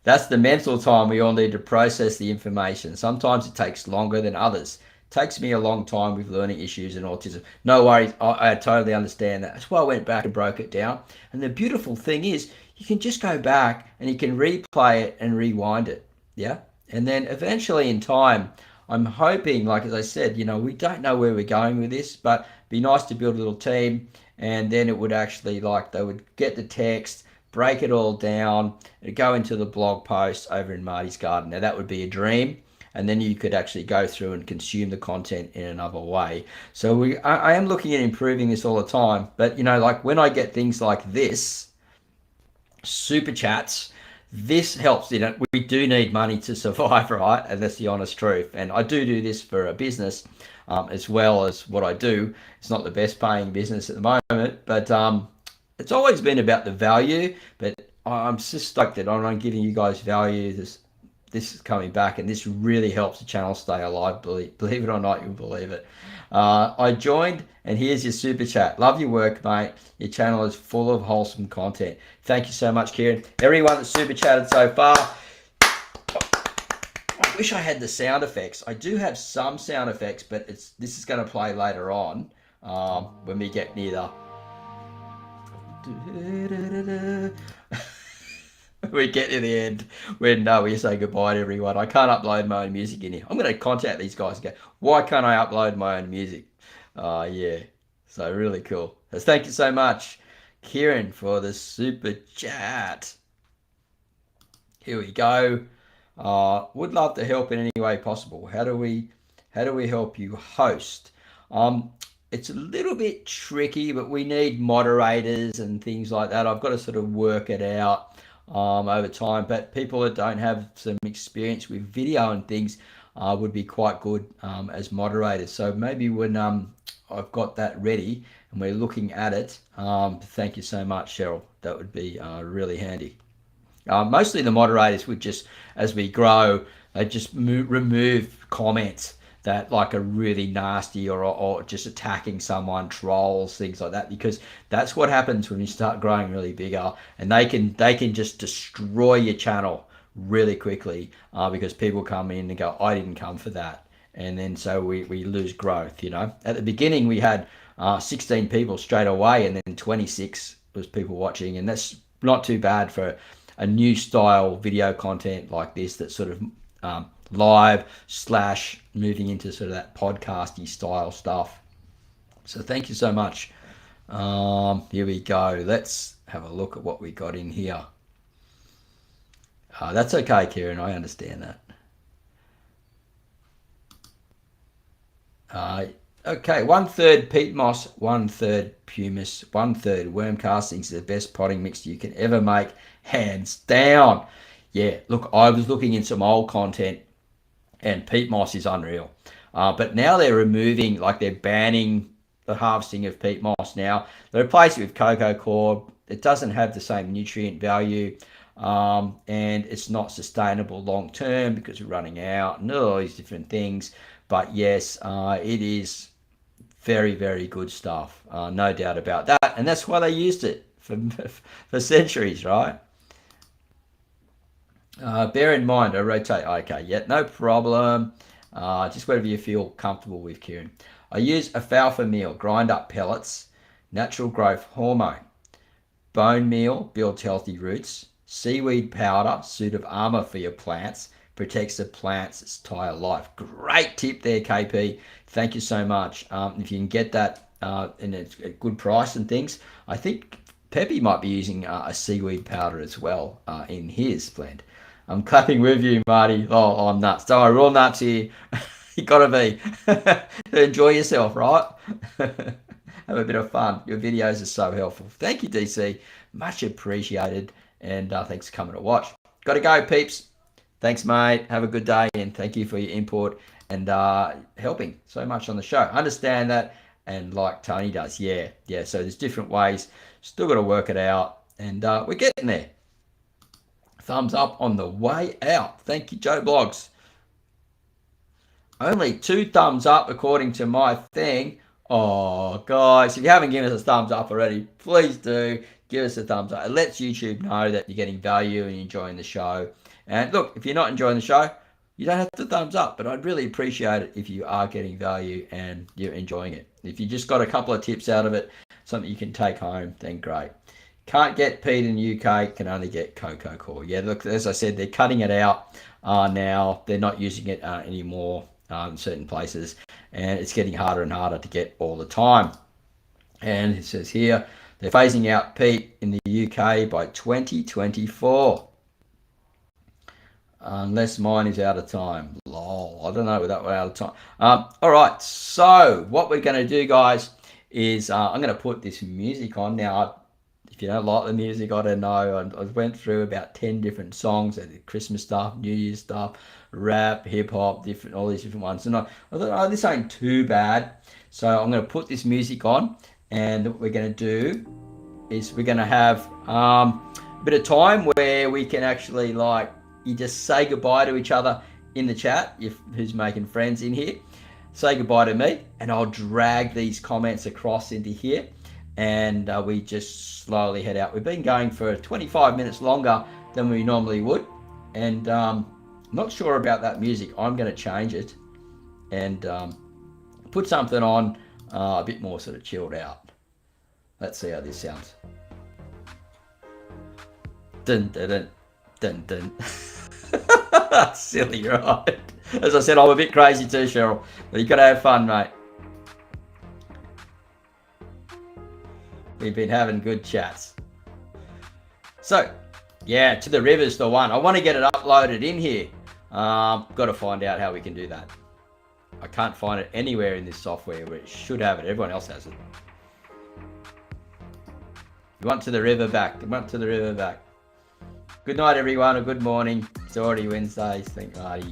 Speaker 1: that's the mental time we all need to process the information. Sometimes it takes longer than others. It takes me a long time with learning issues and autism. No worries. I totally understand that. That's why I went back and broke it down. And the beautiful thing is, you can just go back and you can replay it and rewind it. Yeah. And then eventually in time, I'm hoping, like as I said, you know, we don't know where we're going with this, but it'd be nice to build a little team, and then it would actually, like, they would get the text, break it all down, it'd go into the blog post over in Marty's Garden. Now that would be a dream. And then you could actually go through and consume the content in another way. So I am looking at improving this all the time. But, you know, like when I get things like this, super chats, this helps. You know, we do need money to survive, right? And that's the honest truth. And I do this for a business as well as what I do. It's not the best paying business at the moment, but it's always been about the value. But I'm just stoked that I'm giving you guys value. This is coming back, and this really helps the channel stay alive. Believe it or not, you'll believe it. I joined, and here's your super chat. Love your work, mate. Your channel is full of wholesome content. Thank you so much, Kieran. Everyone that's super chatted so far. I wish I had the sound effects. I do have some sound effects, but this is going to play later on when we get near the... We get to the end when we say goodbye to everyone. I can't upload my own music in here. I'm going to contact these guys and go, why can't I upload my own music? Yeah, so really cool. So thank you so much, Kieran, for the super chat. Here we go. Would love to help in any way possible. How do we help you host? It's a little bit tricky, but we need moderators and things like that. I've got to sort of work it out over time. But people that don't have some experience with video and things would be quite good as moderators. So maybe when I've got that ready and we're looking at it, thank you so much, Cheryl. That would be really handy. Mostly the moderators would just, as we grow, they just remove comments that like are really nasty or just attacking someone, trolls, things like that, because that's what happens when you start growing really bigger, and they can just destroy your channel really quickly because people come in and go, I didn't come for that, and then so we lose growth. You know, at the beginning we had 16 people straight away, and then 26 was people watching, and that's not too bad for a new style video content like this, that's sort of live / moving into sort of that podcasty style stuff. So thank you so much. Here we go. Let's have a look at what we got in here. That's okay, Kieran. I understand that. Okay, 1/3 peat moss, 1/3 pumice, 1/3 worm castings is the best potting mix you can ever make, hands down. Yeah, look, I was looking in some old content, and peat moss is unreal. But now they're removing, like they're banning the harvesting of peat moss now. They replace it with cocoa coir. It doesn't have the same nutrient value, and it's not sustainable long term because we're running out and all these different things. But yes, it is very, very good stuff. No doubt about that. And that's why they used it for centuries, right? Bear in mind, I rotate. Okay, yeah, no problem. Just whatever you feel comfortable with, Kieran. I use alfalfa meal, grind up pellets, natural growth hormone, bone meal, builds healthy roots, seaweed powder, suit of armor for your plants, protects the plant's entire life. Great tip there, KP. Thank you so much. If you can get that in a good price and things, I think Peppy might be using a seaweed powder as well in his blend. I'm clapping with you, Marty. Oh, I'm nuts. Sorry, we're all nuts here. You gotta be. Enjoy yourself, right? Have a bit of fun. Your videos are so helpful. Thank you, DC. Much appreciated. And thanks for coming to watch. Gotta go, peeps. Thanks, mate. Have a good day, and thank you for your input and helping so much on the show. Understand that, and like Tony does, yeah. So there's different ways. Still got to work it out, and we're getting there. Thumbs up on the way out. Thank you, Joe Blogs. Only 2 thumbs up according to my thing. Oh, guys, if you haven't given us a thumbs up already, please do give us a thumbs up. It lets YouTube know that you're getting value and you're enjoying the show. And look, if you're not enjoying the show, you don't have to thumbs up, but I'd really appreciate it if you are getting value and you're enjoying it. If you just got a couple of tips out of it, something you can take home, then great. Can't get peat in the UK, can only get cocoa coir. Yeah, look, as I said, they're cutting it out now. They're not using it anymore in certain places, and it's getting harder and harder to get all the time. And it says here, they're phasing out peat in the UK by 2024. Unless mine is out of time. Lol, I don't know without we're out of time. All right, so what we're going to do, guys, is I'm going to put this music on. Now, if you don't like the music, I don't know. I went through about 10 different songs, Christmas stuff, New Year's stuff, rap, hip-hop, all these different ones. And I thought, oh, this ain't too bad. So I'm going to put this music on, and what we're going to do is we're going to have a bit of time where we can actually, like, you just say goodbye to each other in the chat, who's making friends in here. Say goodbye to me, and I'll drag these comments across into here, and we just slowly head out. We've been going for 25 minutes longer than we normally would, and not sure about that music. I'm going to change it and put something on a bit more sort of chilled out. Let's see how this sounds. Dun, dun, dun, dun, dun. Silly, right? As I said, I'm a bit crazy too, Cheryl, but you gotta have fun, mate. We've been having good chats. So Yeah, to the river's the one. I want to get it uploaded in here. Got to find out how we can do that. I can't find it anywhere in this software where it should have it. Everyone else has it. We want to the river back. We want to the river back. Good night, everyone, or good morning. It's already Wednesday. Thank God.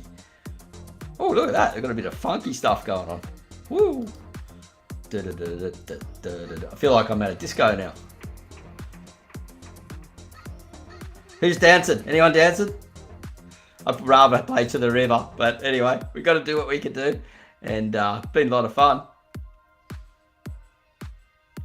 Speaker 1: Oh, look at that. They've got a bit of funky stuff going on. Woo. I feel like I'm at a disco now. Who's dancing? Anyone dancing? I'd rather play to the river, but anyway, we've got to do what we can do, and it's been a lot of fun.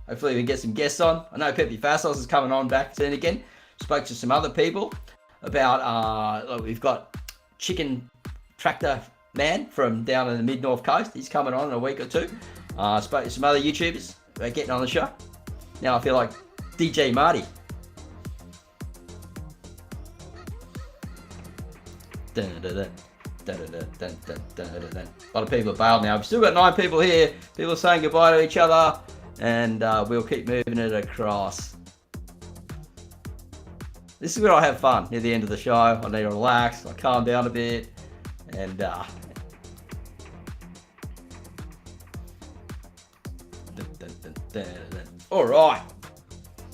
Speaker 1: Hopefully we can get some guests on. I know Pepe Fassos is coming on back soon again. Spoke to some other people about, we've got Chicken Tractor Man from down in the mid-north coast. He's coming on in a week or two. Spoke to some other YouTubers about getting on the show. Now I feel like DJ Marty. A lot of people are bailed now. We've still got 9 people here. People are saying goodbye to each other, and we'll keep moving it across. This is where I have fun near the end of the show. I need to relax, I calm down a bit, and all right,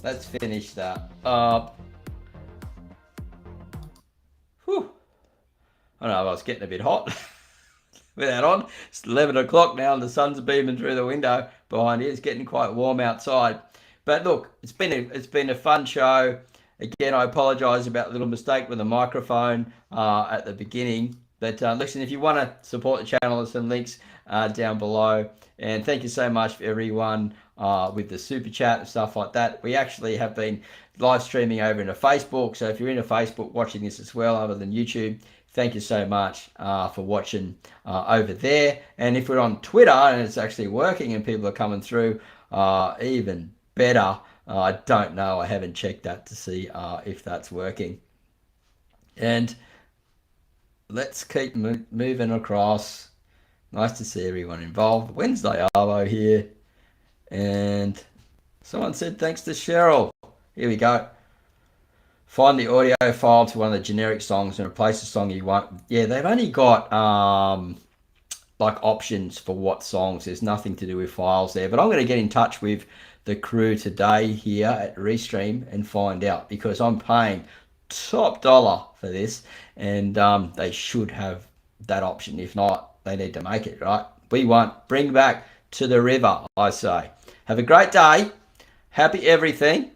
Speaker 1: let's finish that up. I don't know, I was getting a bit hot with that on. It's 11 o'clock now and the sun's beaming through the window behind here. It's getting quite warm outside. But look, it's been a fun show. Again, I apologise about the little mistake with the microphone at the beginning. But listen, if you want to support the channel, there's some links down below. And thank you so much for everyone with the super chat and stuff like that. We actually have been live streaming over into Facebook. So if you're into Facebook watching this as well, other than YouTube, thank you so much for watching over there. And if we're on Twitter and it's actually working and people are coming through, even better. I don't know. I haven't checked that to see if that's working. And let's keep moving across. Nice to see everyone involved. Wednesday Arvo here. And someone said thanks to Cheryl. Here we go. Find the audio file to one of the generic songs and replace the song you want. Yeah, they've only got like options for what songs. There's nothing to do with files there. But I'm going to get in touch with the crew today here at Restream and find out, because I'm paying top dollar for this, and they should have that option. If not, they need to make it, right? We want bring back to the river, I say. Have a great day. Happy everything.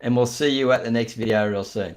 Speaker 1: And we'll see you at the next video real soon.